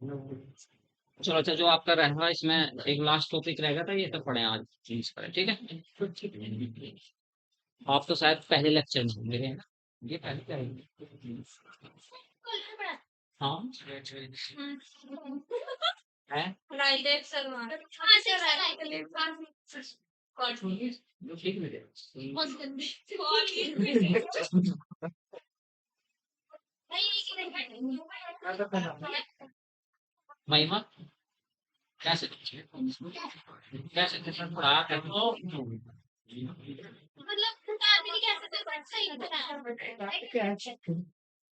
चलो अच्छा, जो आपका रहेगा इसमें एक लास्ट टॉपिक रहेगा था, ये तो पढ़े आज चीज करें, ठीक है। आप तो शायद पहले लेक्चर में मेरे हैं ना, ये पहले क्या है? हाँ है। जो ठीक मिले। महिमा कैसे कैसे कैसे पढ़ा कर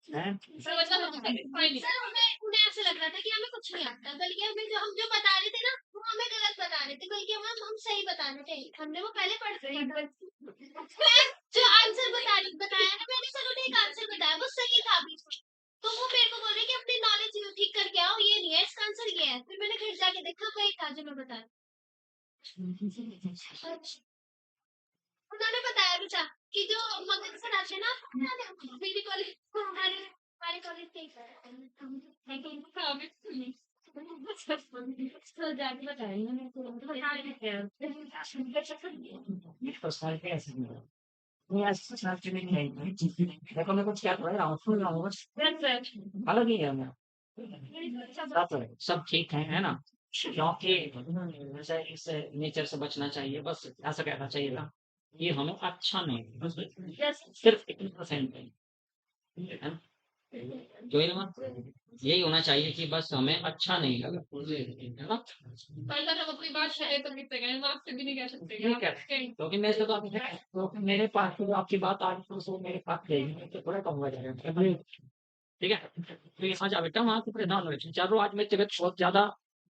हैं? पर्सनालिटी ऐसे नहीं है। नहीं, ऐसी पर्सनालिटी नहीं है। देखो मैं कुछ क्या कर रहा हूँ, सुन रहा हूँ बस। अलग ही है मैं। सब ठीक है ना? क्योंकि मुझे इस नेचर से बचना चाहिए, बस ऐसा कहना चाहिए था। ये हमें अच्छा नहीं, बस सिर्फ 1% है ना? जो है ना, यही होना चाहिए कि बस हमें अच्छा नहीं लगा, है ना? ठीक है, क्योंकि मेरे से तो आप क्योंकि मेरे पास तो आपकी बात आज तो मेरे पास रहेगी तो थोड़ा कम हो जाएगा। ठीक है, तो यहाँ जा बेटा, वहाँ पे परेशान हो रहे चलो, आज मेरी तबीयत बहुत ज्यादा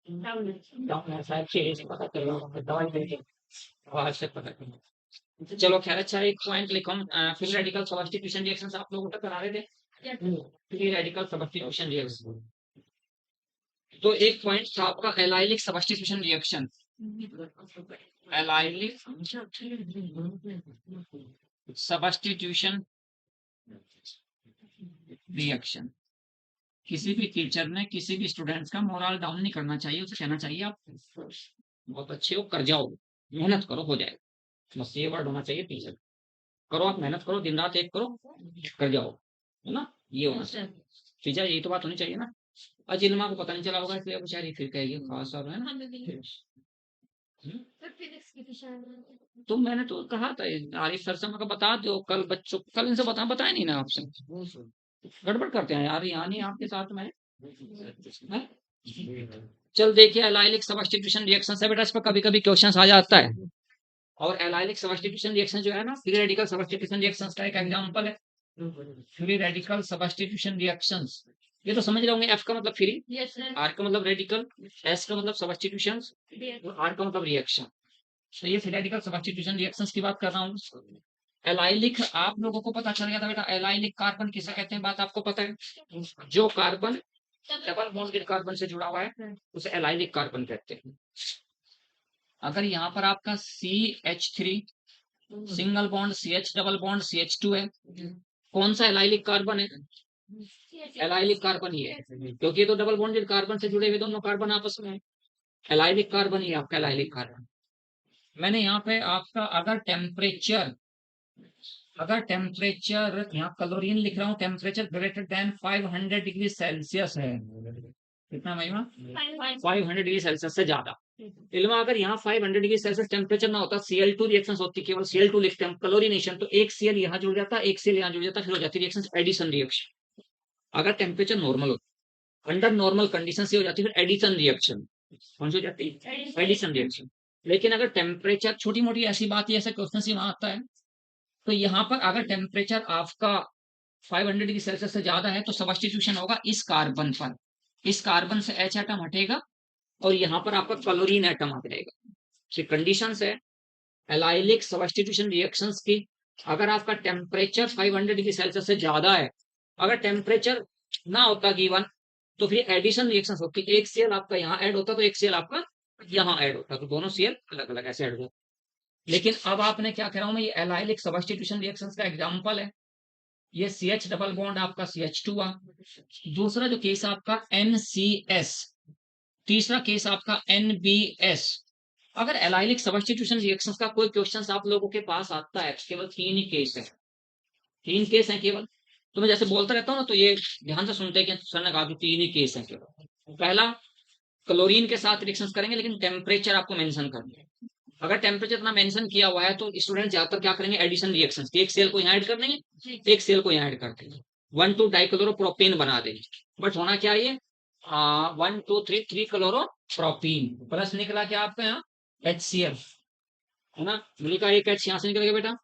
डाउन है, शायद चेहरे से पता कर रहा हूँ, दवाई देंगे आवाज से पता कर। चलो खैर, अच्छा एक पॉइंट लिखो, फ्री रेडिकल सब्स्टिट्यूशन रिएक्शंस आप लोगों को करा रहे थे, फ्री रेडिकल सब्स्टिट्यूशन रिएक्शन। तो एक पॉइंट था आपका allylic substitution reaction. Allylic substitution reaction. किसी भी टीचर ने किसी भी स्टूडेंट्स का मोरल डाउन नहीं करना चाहिए, उसे कहना चाहिए आप बहुत अच्छे हो, कर जाओ, मेहनत करो, हो जाएगा। बस ये वर्ड होना चाहिए टीचर। करो, आप मेहनत करो, दिन रात एक करो, कर जाओ, है ना? ये होना चाहिए टीचर, यही तो बात होनी चाहिए ना। अजिल्मा को पता नहीं चला होगा, इसलिए बेचारी फिर कहेगी खास और है ना। हम्म? तो मैंने तो कहा था आरिफ सर से, मैं बता दो कल बच्चों, कल इनसे बताया नहीं ना आपसे, गड़बड़ करते हैं यार, यहाँ नहीं आपके साथ में है? चल देखिए, एलाइलिक सब्स्टिट्यूशन रिएक्शन से बेटा इस पर कभी कभी क्वेश्चन आ जाता है। और एलाइलिक सब्स्टिट्यूशन रिएक्शन जो है ना, फ्री रेडिकल सब्स्टिट्यूशन रिएक्शंस का एक एग्जांपल है। फ्री रेडिकल सब्स्टिट्यूशन रिएक्शंस, ये तो समझ रहे होंगे, एफ का मतलब फ्री, आर का मतलब रेडिकल, एस का मतलब सब्स्टिट्यूशन, और आर का मतलब रिएक्शन। तो ये फ्री रेडिकल सब्स्टिट्यूशन रिएक्शंस की बात कर रहा हूँ। एलाइलिक आप लोगों को पता चल गया था बेटा, एलाइलिक कार्बन किसे कहते हैं, बात आपको पता है। जो कार्बन डबल बॉन्डेड कार्बन से जुड़ा हुआ है उसे एलाइलिक कार्बन कहते हैं। अगर यहाँ पर आपका CH3 single bond CH double bond CH2 है, कौन सा एलाइलिक कार्बन है? एलाइलिक कार्बन ही है, क्योंकि ये तो डबल बॉन्डेड कार्बन से जुड़े हुए दोनों कार्बन आपस में। एलाइलिक कार्बन ही आपका एलाइलिक कार्बन। मैंने यहाँ पे आपका अगर टेम्परेचर यहाँ कैलोरीन लिख रहा हूँ, temperature greater than 500 degree Celsius है, कितना महिमा? 500 डिग्री सेल्सियस से ज्यादा। इल्मा अगर यहाँ 500 डिग्री सेल्सियस टेम्परेचर ना होता, Cl2 रिएक्शन होती, केवल Cl2 लिखते हैं, क्लोरीनेशन, तो एक Cl यहाँ जुड़ जाता, एक Cl यहाँ जुड़ जाता, फिर हो जाती रिएक्शन एडिशन रिएक्शन। अगर टेम्परेचर नॉर्मल होता, अंडर नॉर्मल कंडीशन से हो जाती, फिर एडिशन रिएक्शन। कौन सी हो जाती? Addition reaction. लेकिन अगर टेम्परेचर, छोटी मोटी ऐसी बात है, ऐसा क्वेश्चन से वहां आता है, तो यहाँ पर अगर टेम्परेचर आपका 500 डिग्री सेल्सियस से ज्यादा है तो सब्स्टिट्यूशन होगा इस कार्बन पर, इस कार्बन से H एटम हटेगा और यहाँ पर आपका क्लोरीन एटम आ जाएगा। कंडीशन है एलाइलिक सब्स्टिट्यूशन रिएक्शंस की, अगर आपका टेम्परेचर 500 डिग्री सेल्सियस से ज्यादा है, अगर टेम्परेचर ना होता गिवन, तो फिर एडिशन रिएक्शंस होती, एक Cl आपका यहाँ ऐड होता तो एक Cl आपका यहाँ ऐड होता, तो दोनों Cl अलग अलग ऐसे ऐड होते। लेकिन अब आपने क्या कह रहा हूं मैं, ये एलाइलिक सब्स्टिट्यूशन रिएक्शंस का एग्जांपल है, ये CH डबल बॉन्ड आपका CH2 हुआ। दूसरा जो केस आपका NCS, तीसरा केस आपका NBS। अगर एलाइलिक सब्स्टिट्यूशन रिएक्शंस का कोई क्वेश्चन आप लोगों के पास आता है, केवल 3 ही केस है, 3 केस हैं केवल। तो मैं जैसे बोलता रहता हूँ ना, तो ये ध्यान से सुनते हैं कि सर ने कहा कि 3 ही केस हैं केवल। पहला, क्लोरीन के साथ रिएक्शंस करेंगे लेकिन टेम्परेचर आपको मेंशन करना है। अगर टेम्परेचर इतना मेंशन किया हुआ है तो स्टूडेंट ज्यादातर क्या करेंगे, एडिशन रिएक्शंस, एक सेल को यहाँ ऐड कर देंगे, एक सेल को यहाँ ऐड कर देंगे, 1,2 डाइक्लोरोप्रोपेन बना देंगे। बट होना क्या ये 1 2 3 3 क्लोरोप्रोपीन प्लस निकला क्या आपका यहाँ HCl, है ना। मिलकर एक H यहाँ से निकलेगा बेटा,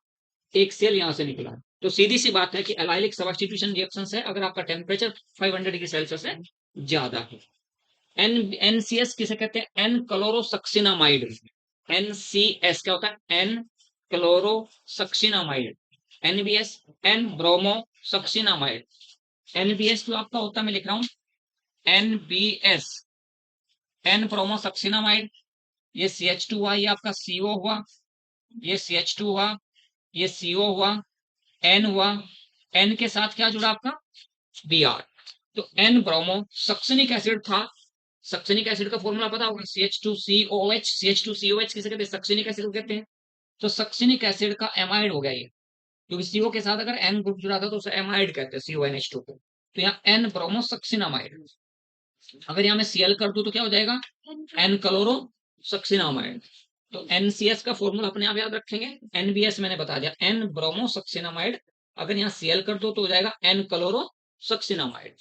एक सेल यहाँ से निकला। तो सीधी सी बात है कि एलाइलिक सब्स्टिट्यूशन रिएक्शन है अगर आपका टेम्परेचर 500 डिग्री सेल्सियस से ज्यादा है। NCS किसे कहते हैं, एन क्लोरोसक्सिनामाइड। NCS क्या होता है, N chlorosuccinimide. NBS N bromosuccinimide. NBS जो आपका होता है, मैं लिख रहा हूं NBS एन ब्रोमोसक्सिनामाइड। ये CH2 हुआ, ये आपका CO हुआ, ये CH2 हुआ, ये CO हुआ, N हुआ, N के साथ क्या जुड़ा आपका Br। तो N ब्रोमो सक्सिनिक एसिड था। सक्सिनिक एसिड का फॉर्मूला पता होगा, CH2COH। CH2COH किसे कहते हैं, सक्सिनिक एसिड को कहते हैं। तो सक्सिनिक एसिड का एमाइड हो गया ये, क्योंकि CO के साथ अगर N ग्रुप जुड़ा था तो उसे एमाइड कहते हैं, CONH2 को। तो यहाँ N ब्रोमो सक्सिनामाइड। अगर यहाँ मैं Cl कर दूं तो क्या हो जाएगा, N क्लोरो सक्सिनामाइड। तो NCS का फॉर्मूला अपने आप याद रखेंगे, NBS मैंने बता दिया, N ब्रोमो सक्सिनामाइड। अगर यहाँ Cl कर दो तो हो जाएगा N क्लोरो सक्सिनामाइड।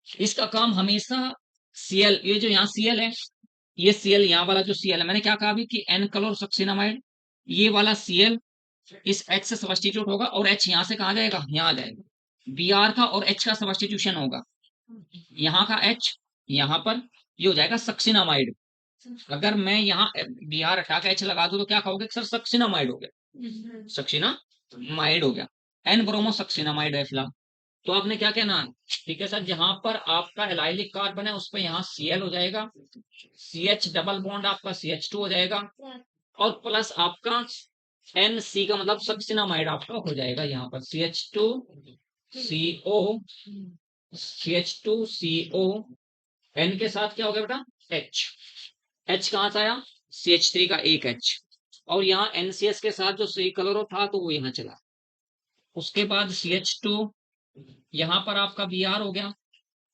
इसका काम हमेशा Cl, ये जो यहाँ Cl है, ये Cl यहाँ वाला जो Cl है, मैंने क्या कहा अभी कि N क्लोरो सक्सिनामाइड, ये वाला Cl इस H से सब्स्टिट्यूट होगा और H यहाँ से कहा जाएगा, यहाँ आ जाएगा। Br का और H का सब्स्टिट्यूशन होगा, यहाँ का H यहाँ पर, ये हो जाएगा सक्सिनामाइड। अगर मैं यहाँ Br हटा के H लगा दूं तो क्या कहोगे सर, सक्सिनामाइड हो गया, सक्सिनामाइड हो गया, एन ब्रोमो सक्सिनामाइड है फिलहाल। तो आपने क्या कहना है, ठीक है सर, जहां पर आपका एलाइलिक कार्बन है उस पर यहाँ Cl हो जाएगा, CH डबल बॉन्ड आपका CH2 हो जाएगा, और प्लस आपका NC का मतलब सक्सिनामाइड आपका हो जाएगा यहाँ पर CH2CO, CH2CO, N के साथ क्या हो गया बेटा H, H कहाँ से आया, CH3 का एक H, और यहाँ NCS के साथ जो C क्लोरो था तो वो यहाँ चला। उसके बाद CH2, यहाँ पर आपका Br हो गया,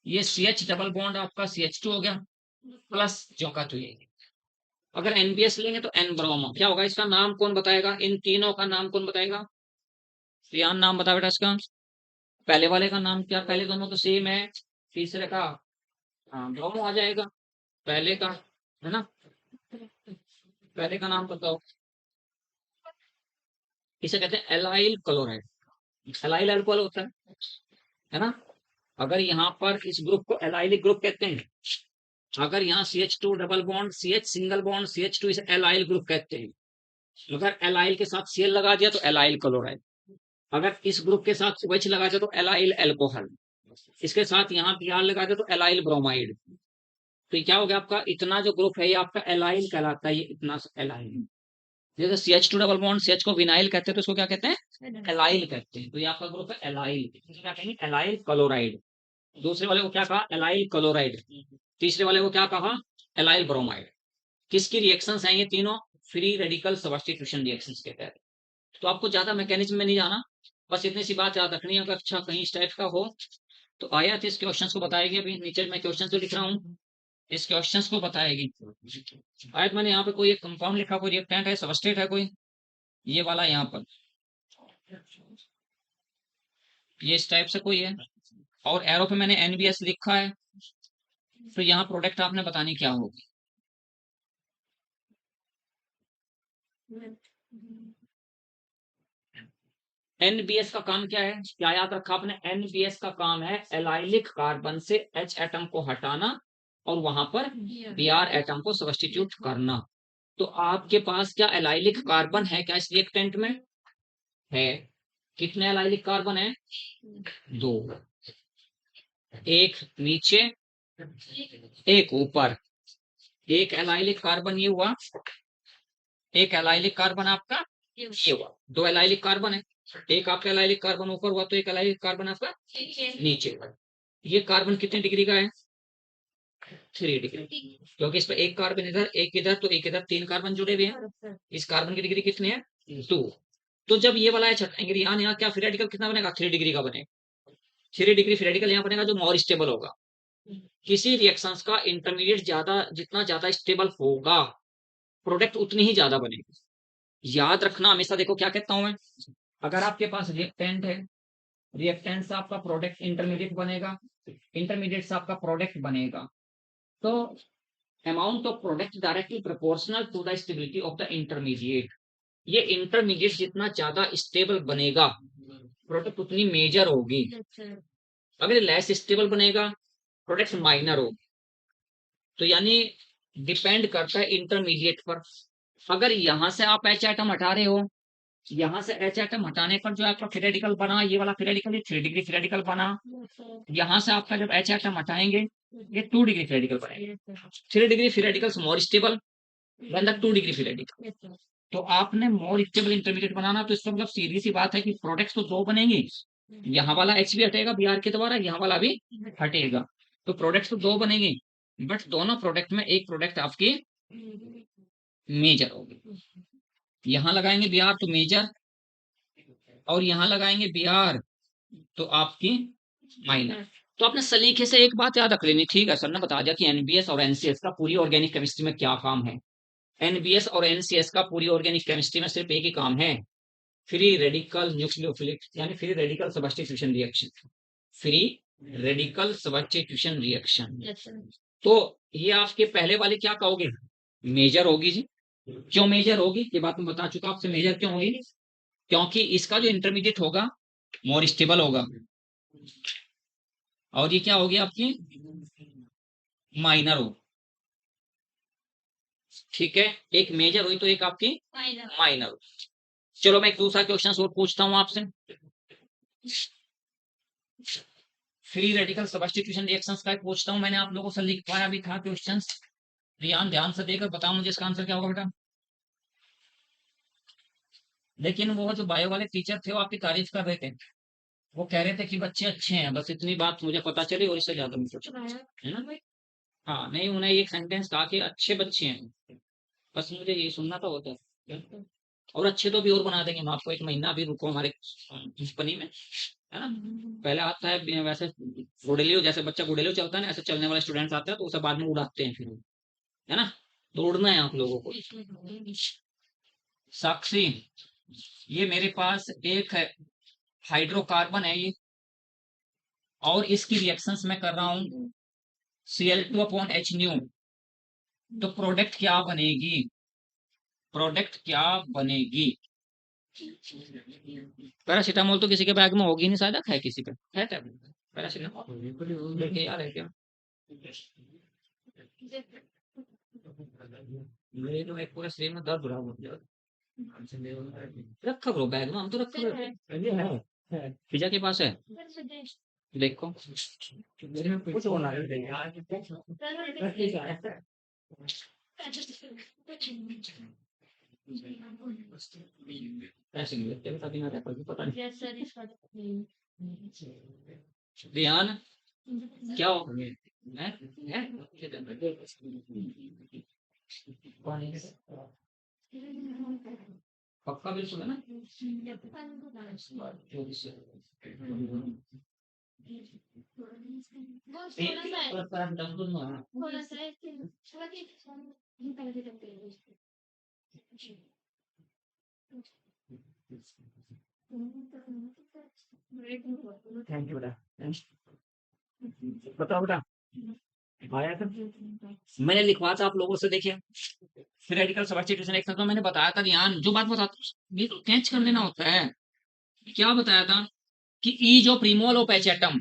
ये CH डबल बॉन्ड आपका CH2 हो गया, प्लस जो का तो ये। अगर NBS लेंगे तो N ब्रोमो क्या होगा, इसका नाम कौन बताएगा, इन तीनों का नाम कौन बताएगा, रियान नाम बता बेटा इसका। पहले वाले का नाम क्या, पहले दोनों तो सेम है, तीसरे का ब्रोमो आ जाएगा, पहले का, है ना, पहले का नाम बताओ। इसे कहते हैं एलाइल क्लोराइड, एलाइल अल्कोहल होता है ना। अगर यहाँ पर इस ग्रुप को एलाइलिक ग्रुप कहते हैं, अगर यहाँ CH2 double bond CH single bond CH2, इसे एलाइल ग्रुप कहते हैं। अगर एलाइल के साथ Cl लगा दिया तो एलाइल क्लोराइड, अगर इस ग्रुप के साथ OH लगा दिया तो एलाइल अल्कोहल, इसके साथ यहाँ Br लगा दिया तो एलाइल ब्रोमाइड। तो ये क्या हो गया आपका, इतना जो ग्रुप है ये आपका एलाइल कहलाता है, ये इतना एलाइल। जैसे CH2 डबल बॉन्ड CH को विनाइल कहते हैं तो इसको क्या कहते हैं, एलाइल कहते हैं। तो ये आपका ग्रुप है एलाइल, क्या कहेंगे एलाइल क्लोराइड। दूसरे वाले को क्या कहा, एलाइल क्लोराइड। तीसरे वाले को क्या कहा, एलाइल ब्रोमाइड। किसकी रिएक्शंस हैं ये तीनों, फ्री रेडिकल सब्स्टिट्यूशन रिएक्शंस के तहत। तो आपको ज्यादा मैकेनिज्म में नहीं जाना, बस इतनी सी बात याद रखनी है। अगर अच्छा कहीं इस टाइप का हो तो आयत इस क्वेश्चन को बताएगी, अभी नीचे मैं क्वेश्चन जो लिख रहा हूँ इस क्वेश्चन को बताएगी। आयत मैंने यहाँ पे कोई एक कंपाउंड लिखा, कोई रिएक्टेंट है, सबस्ट्रेट है कोई, ये वाला यहाँ पर, ये इस टाइप से कोई है, और एरो पे मैंने NBS लिखा है। तो यहाँ प्रोडक्ट आपने बतानी क्या होगी, NBS का काम क्या है, क्या याद रखा आपने, NBS का काम है एलाइलिक कार्बन से H एटम को हटाना और वहां पर Br एटम को सब्स्टिट्यूट करना। तो आपके पास क्या एलाइलिक कार्बन है क्या इस रिएक्टेंट में, है। कितने एलाइलिक कार्बन है, 2, एक नीचे एक ऊपर, एक एलाइलिक कार्बन ये हुआ, एक एलाइलिक कार्बन आपका ये हुआ, 2 एलाइलिक कार्बन है। एक आपका एलाइलिक कार्बन ऊपर हुआ तो एक एलाइलिक कार्बन आपका नीचे। ये कार्बन कितने डिग्री का है? 3 डिग्री, क्योंकि इस पर एक कार्बन इधर एक इधर तो एक इधर 3 कार्बन जुड़े हुए हैं। इस कार्बन की डिग्री कितनी है? 2। तो जब ये वाला एच हटाएंगे यहाँ क्या फ्री रेडिकल कितना बनेगा? 3 डिग्री का बनेगा। 3 डिग्री फ्री रेडिकल यहाँ बनेगा जो मोर स्टेबल होगा। किसी रिएक्शंस का इंटरमीडिएट ज्यादा जितना ज्यादा स्टेबल होगा प्रोडक्ट उतनी ही ज्यादा बनेगी। याद रखना हमेशा, देखो क्या कहता हूं मैं, अगर आपके पास रिएक्टेंट है, रिएक्टेंट से आपका प्रोडक्ट इंटरमीडिएट बनेगा, इंटरमीडिएट से आपका प्रोडक्ट बनेगा, तो amount of product directly proportional to the stability of the intermediate. ये इंटरमीडिएट जितना ज्यादा स्टेबल बनेगा प्रोडक्ट उतनी मेजर होगी। अगर लेस स्टेबल बनेगा प्रोडक्ट माइनर होगी। तो यानी डिपेंड करता है इंटरमीडिएट पर। अगर यहां से आप एच एटम हटा रहे हो, यहाँ से एच एटम हटाने पर जो आपका फ्री रेडिकल बना, ये वाला फ्री रेडिकल, ये 3 डिग्री फ्री रेडिकल बना। यहाँ से आपका जब एच एटम हटाएंगे ये 2 डिग्री फ्री रेडिकल बनेगा। 3 degree free radical more stable then the 2 degree free radical. तो आपने मोर स्टेबल इंटरमीडिएट बनाना, तो इसका मतलब सीधी सी बात है कि प्रोडक्ट्स तो 2 बनेंगे। यहाँ वाला एच भी हटेगा बीआर के द्वारा, यहाँ वाला भी हटेगा, तो प्रोडक्ट्स तो 2 बनेंगे, बट दोनों प्रोडक्ट में एक प्रोडक्ट आपकी मेजर होगी। यहाँ लगाएंगे बीआर तो मेजर, और यहाँ लगाएंगे बीआर तो आपकी माइनर। तो आपने सलीके से एक बात याद रख लेनी, ठीक है, सर ने बता दिया कि एनबीएस और एनसीएस का पूरी ऑर्गेनिक केमिस्ट्री में क्या काम है। एनबीएस और एनसीएस का पूरी ऑर्गेनिक केमिस्ट्री में सिर्फ एक ही काम है, फ्री रेडिकल न्यूक्लियोफिलिक यानी free radical substitution reaction. Free radical substitution reaction. तो ये आपके पहले वाले क्या कहोगे? मेजर होगी जी। क्यों मेजर होगी? ये बात मैं बता चुका आपसे, मेजर क्यों होगी? क्योंकि इसका जो इंटरमीडिएट होगा मोर स्टेबल होगा, और ये क्या होगी आपकी माइनर हो। ठीक है, एक मेजर हुई तो एक आपकी माइनर हो। चलो मैं एक दूसरा क्वेश्चन और पूछता हूं आपसे। फ्री रेडिकल सब्स्टिट्यूशन रिएक्शंस का पूछता हूं, मैंने आप लोगों से लिखवाया भी था क्वेश्चन। ध्यान से देकर बताओ मुझे इसका आंसर क्या होगा बेटा। लेकिन वो जो बायो वाले टीचर थे वो आपकी तारीफ कर रहे थे, वो कह रहे थे कि बच्चे अच्छे हैं, बस इतनी बात मुझे पता चली और इससे ज्यादा नहीं कुछ, है ना। हाँ नहीं, उन्हें एक सेंटेंस कहा कि अच्छे बच्चे हैं, बस मुझे यही सुनना था, होता है। और अच्छे तो भी और बना देंगे, हम आपको 1 महीना भी रुको हमारे कंपनी में, है ना। पहले आता है वैसे गुडेलियो, जैसे बच्चा गुडेलियो चलता है ना, ऐसे चलने वाले स्टूडेंट्स आते हैं तो उसे बाद में उड़ाते हैं फिर, है ना। तो उड़ना है आप लोगों को। साक्षी, ये मेरे पास एक हाइड्रोकार्बन है ये, और इसकी रिएक्शंस मैं कर रहा हूं Cl2/H न्यू, तो प्रोडक्ट क्या बनेगी? प्रोडक्ट क्या बनेगी? पैरासीटामोल तो किसी के बैग में होगी नहीं, शायद है किसी पे, है टैबलेट पैरासीटामोल लेके यार है क्या? मेरे तो एक पूरा शरीर में दर्द हो रहा है, रखा करो बैग में, हम तो रखा है, पिज्जा के पास है, देखो कुछ होना है। ऐसे नहीं लगते, बता देना रहता है, पता नहीं। ध्यान क्या हो है? पक्का बिल्कुल है ना। थैंक यू बेटा, बताओ बेटा आया था, मैंने लिखवा था आप लोगों से, देखिए थ्योरेटिकल सब्स्टिट्यूशन एक तो मैंने बताया था, ध्यान जो बात बताता कैच कर लेना होता है। क्या बताया था कि ई जो प्रीमोल ऑफ एच एटम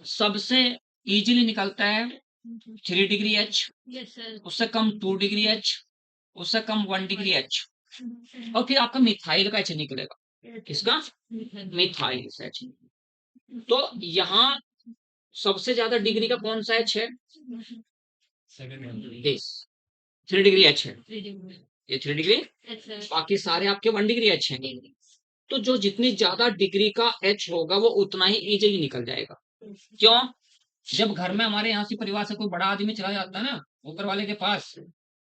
सबसे इजीली निकलता है 3 डिग्री एच, उससे कम 2 डिग्री एच, उससे कम 1 डिग्री एच, और फिर आपका मिथाइल का एच निकलेगा। किसका? Methyl H. तो यहाँ सबसे ज्यादा डिग्री का कौन सा एच है? 3 डिग्री एच है, ये 3 डिग्री, बाकी सारे आपके 1 डिग्री एच हैं। तो जो जितनी ज्यादा डिग्री का एच होगा वो उतना ही इजीली निकल जाएगा। क्यों? जब घर में हमारे यहाँ से परिवार से कोई बड़ा आदमी चला जाता है ना ऊपर वाले के पास,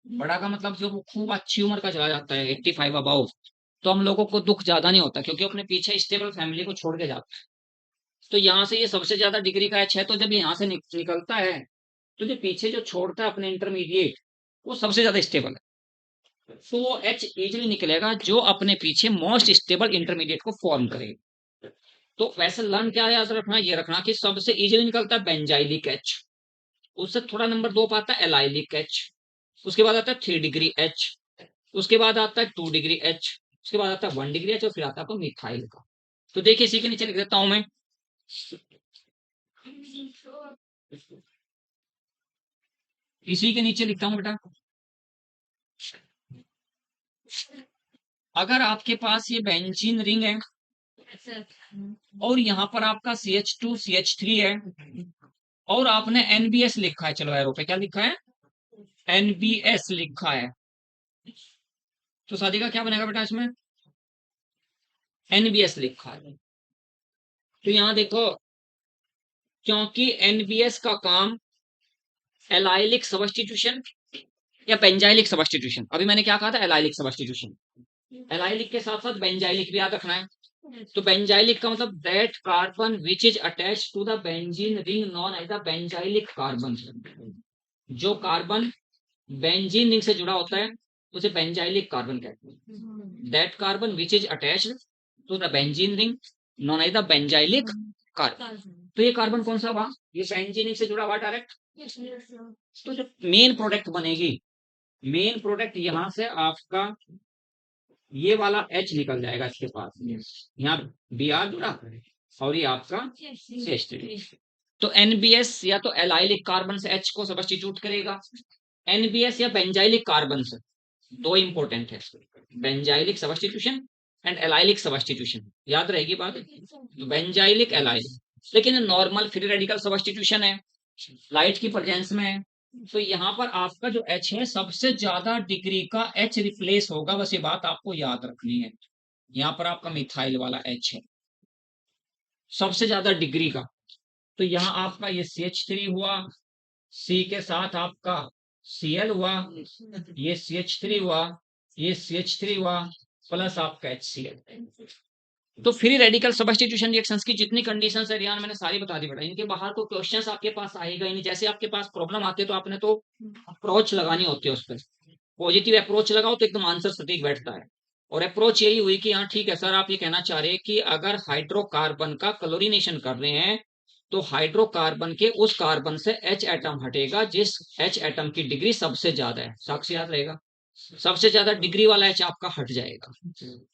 बड़ा का मतलब जो वो खूब अच्छी उम्र का चला जाता है 85 अबाउ, तो हम लोगों को दुख ज्यादा नहीं होता क्योंकि अपने पीछे स्टेबल फैमिली को छोड़ के जाता है। तो यहाँ से ये सबसे ज्यादा डिग्री का एच है, तो जब यहाँ से निकलता है तो जो पीछे जो छोड़ता है अपने इंटरमीडिएट, वो सबसे ज्यादा स्टेबल है। तो वो एच इजिली निकलेगा जो अपने पीछे मोस्ट स्टेबल इंटरमीडिएट को फॉर्म करेगा। तो वैसे लर्न क्या याद रखना, ये रखना कि सबसे इजीली निकलता है बेंजाइलिक एच, उससे थोड़ा नंबर 2 पे आता है एलाइलिक एच, उसके बाद आता है 3 डिग्री एच, उसके बाद आता है 2 डिग्री एच, उसके बाद आता है 1 डिग्री एच, और फिर आता है आपको मिथाइल का। तो देखिए इसी के नीचे लिख देता हूं मैं, इसी के नीचे लिखता हूं बेटा, अगर आपके पास ये बेंजीन रिंग है और यहाँ पर आपका CH2 CH3 है और आपने NBS लिखा है, चलो एरो पे क्या लिखा है, NBS लिखा है, तो शादी का क्या बनेगा बेटा इसमें, NBS लिखा है। तो यहाँ देखो, क्योंकि NBS का काम एलाइलिक सब्स्टिट्यूशन या बेंजाइलिक सब्स्टिट्यूशन, अभी मैंने क्या कहा था, एलाइलिक सब्स्टिट्यूशन, एलाइलिक के साथ साथ बेंजाइलिक भी याद रखना है। तो बेंजाइलिक का मतलब that carbon which is attach to the benzene ring known as the benzylic carbon, जो कार्बन बेंजीन रिंग से जुड़ा होता है उसे बेंजाइलिक कार्बन कहते हैं। That carbon which is attached to the benzene ring known as the benzylic carbon. तो ये कार्बन कौन सा हुआ, ये बेंजीन रिंग से जुड़ा हुआ डायरेक्ट। तो जो मेन प्रोडक्ट बनेगी, मेन प्रोडक्ट यहां से आपका ये वाला H निकल जाएगा इसके पास, यहाँ Br जुड़ा और ये आपका CH3। तो NBS या तो एलाइलिक कार्बन से H को सब्स्टिट्यूट करेगा, NBS या बेंजाइलिक कार्बन से, दो इंपॉर्टेंट है, benzylic substitution and allylic substitution, याद रहेगी बात। तो बेंजाइलिक एलाइलिक, लेकिन नॉर्मल फ्री रेडिकल सब्स्टिट्यूशन है, लाइट की प्रेजेंस में है, तो यहाँ पर आपका जो H है सबसे ज्यादा डिग्री का H रिप्लेस होगा, बस ये बात आपको याद रखनी है। यहाँ पर आपका मिथाइल वाला H है सबसे ज्यादा डिग्री का, तो यहाँ आपका ये CH3 हुआ, C के साथ आपका Cl हुआ, ये CH3 हुआ, ये CH3 हुआ, प्लस आपका HCl। तो फ्री रेडिकल सब्स्टिट्यूशन रिएक्शंस की जितनी कंडीशंस है रियान मैंने सारी बता दी बेटा, इनके बाहर तो क्वेश्चंस आपके पास आएगा ही नहीं। जैसे आपके पास प्रॉब्लम आती है तो आपने तो अप्रोच लगानी होती है उस पर, पॉजिटिव अप्रोच लगाओ तो एकदम आंसर सटीक बैठता है। और अप्रोच यही हुई कि हाँ ठीक है सर, आप ये कहना चाह रहे हैं कि अगर हाइड्रोकार्बन का क्लोरीनेशन कर रहे हैं तो हाइड्रोकार्बन के उस कार्बन से H एटम हटेगा जिस H एटम की डिग्री सबसे ज्यादा है, साक्षी याद रहेगा, सबसे ज्यादा डिग्री वाला H आपका हट जाएगा।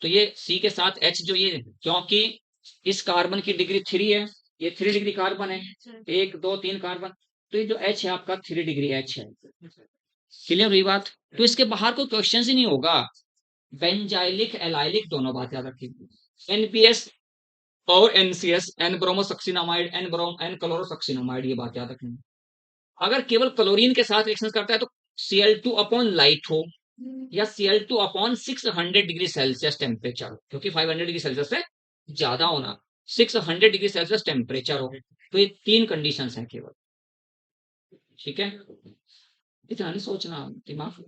तो ये C के साथ H जो ये, क्योंकि इस कार्बन की डिग्री 3 है, ये 3 डिग्री कार्बन है, 1 2 3 कार्बन, तो ये जो H है आपका 3 डिग्री H है। क्लियर हुई बात। तो इसके बाहर कोई क्वेश्चन ही नहीं होगा, बेंजाइलिक एलाइलिक दोनों बात याद रखिए। NPS और NCS, एन ब्रोमोसक्सिनामाइड, एन क्लोरोसक्सिनामाइड, ये बात याद रखनी। अगर केवल क्लोरीन के साथ रिएक्शन करता है तो Cl2 अपॉन लाइट हो या Cl2 upon 600 degree Celsius temperature, क्योंकि 500 डिग्री सेल्सियस से ज्यादा होना, 600 डिग्री सेल्सियस टेम्परेचर हो, तो ये 3 कंडीशंस हैं केवल। ठीक है, इतना नहीं सोचना, दिमाग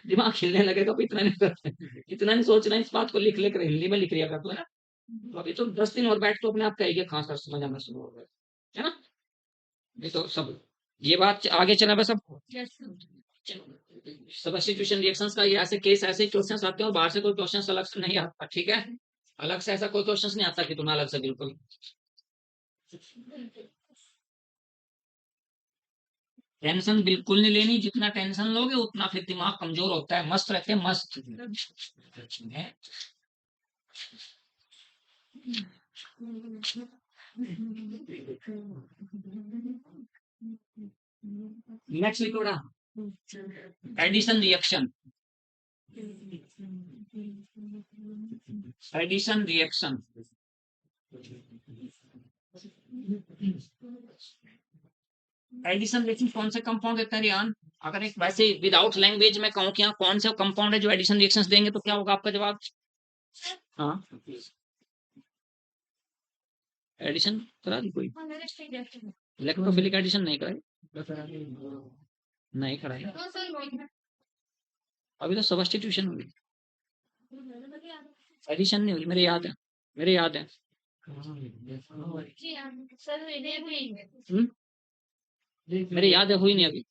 दिमाग खिलने लगेगा तो इतना नहीं सोचना, इस बात को लिख लेकर हिंदी में लिख लिया कर, तो है ना। तो अभी तो 10 दिन और बैठ तो अपने आप कहेगा खास कर समझ आना शुरू हो गया, है ना। ये तो सब, ये बात आगे चला बस। अब सब्स्टिट्यूशन रिएक्शंस का ये ऐसे केस, ऐसे क्वेश्चंस आते हैं और बाहर से कोई क्वेश्चंस अलग से नहीं आता, ठीक है, अलग से ऐसा कोई क्वेश्चंस नहीं आता कि तुम्हें अलग से, बिल्कुल। टेंशन बिल्कुल नहीं लेनी, जितना टेंशन लोगे उतना फिर दिमाग कमजोर होता है, मस्त रहते हैं मस्त। नेक्स्ट लिखो बेटा, addition reaction, addition reaction. Addition reaction कौन से कंपाउंड देता है रियान, अगर एक वैसे विदाउट लैंग्वेज में कहूँ कि यहाँ कौन से कंपाउंड है जो एडिशन रिएक्शंस देंगे तो क्या होगा आपका जवाब, हाँ, एडिशन करा दी कोई? इलेक्ट्रोफिलिक एडिशन नहीं कराई? नहीं कराई, अभी तो सब्स्टिट्यूशन हुई, एडिशन नहीं हुई। मेरे याद है, मेरे याद है। मेरे याद है, हुई नहीं अभी।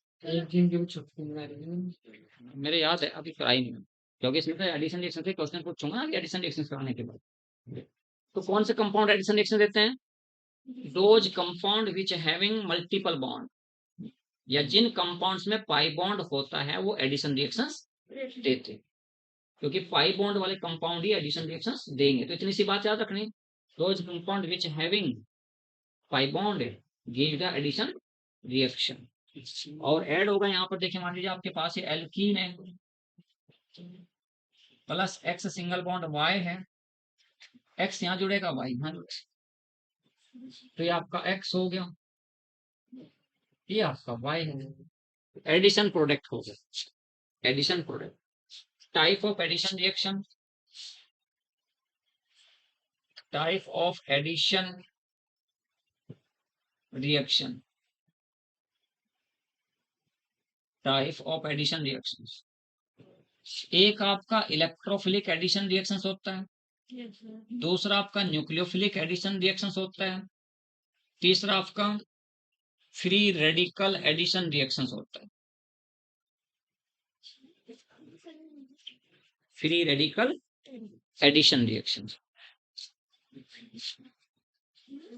मेरे याद है, अभी कराई नहीं, क्योंकि इसमें तो एडिशन रिएक्शन से क्वेश्चन पूछूंगा ना, एडिशन रिएक्शन कराने के बाद। तो कौन से कंपाउंड एडिशन रिएक्शन देते हैं? Those compound which having multiple bond, या जिन कंपाउंड्स में पाई बॉन्ड होता है वो एडिशन रिएक्शंस देते हैं, क्योंकि पाई बॉन्ड वाले कंपाउंड ही एडिशन रिएक्शंस देंगे। तो इतनी सी बात याद रखनी, those compound which having pi bond give the addition reaction. और ऐड होगा यहाँ पर, देखिए मान लीजिए आपके पास ये एल्कीन है plus X single bond Y है, एक्स यहाँ जुड़ेगा वाई यहाँ जुड़ेगा, तो ये आपका एक्स हो गया, ये आपका वाई है, एडिशन प्रोडक्ट हो गया, addition product. Type of addition reaction, type of addition reaction, type of addition reaction. एक आपका इलेक्ट्रोफिलिक एडिशन रिएक्शन होता है, दूसरा आपका न्यूक्लियोफिलिक एडिशन रिएक्शन होता है, तीसरा आपका फ्री रेडिकल एडिशन रिएक्शन होता है, फ्री रेडिकल एडिशन रिएक्शन।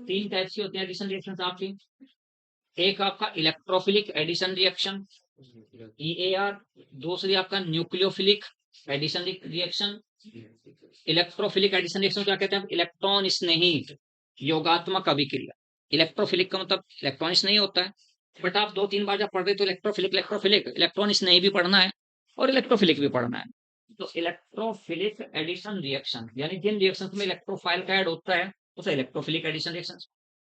तीन टाइप की होती है एडिशन रिएक्शन आपकी, एक आपका इलेक्ट्रोफिलिक एडिशन रिएक्शन EAR, दूसरी आपका nucleophilic addition reaction. Electrophilic addition reaction क्या कहते हैं? इलेक्ट्रॉन स्नेही योगात्मक अभिक्रिया। इलेक्ट्रोफिलिक का मतलब इलेक्ट्रॉन स्नेही होता है, बट आप 2-3 बार जब पढ़ रहे तो इलेक्ट्रोफिलिक इलेक्ट्रोफिलिक इलेक्ट्रॉन स्नेही भी पढ़ना है और इलेक्ट्रोफिलिक भी पढ़ना है। तो इलेक्ट्रोफिलिक एडिशन रिएक्शन यानी जिन रिएक्शंस में इलेक्ट्रोफाइल का ऐड होता है उसे इलेक्ट्रोफिलिक एडिशन रिएक्शन,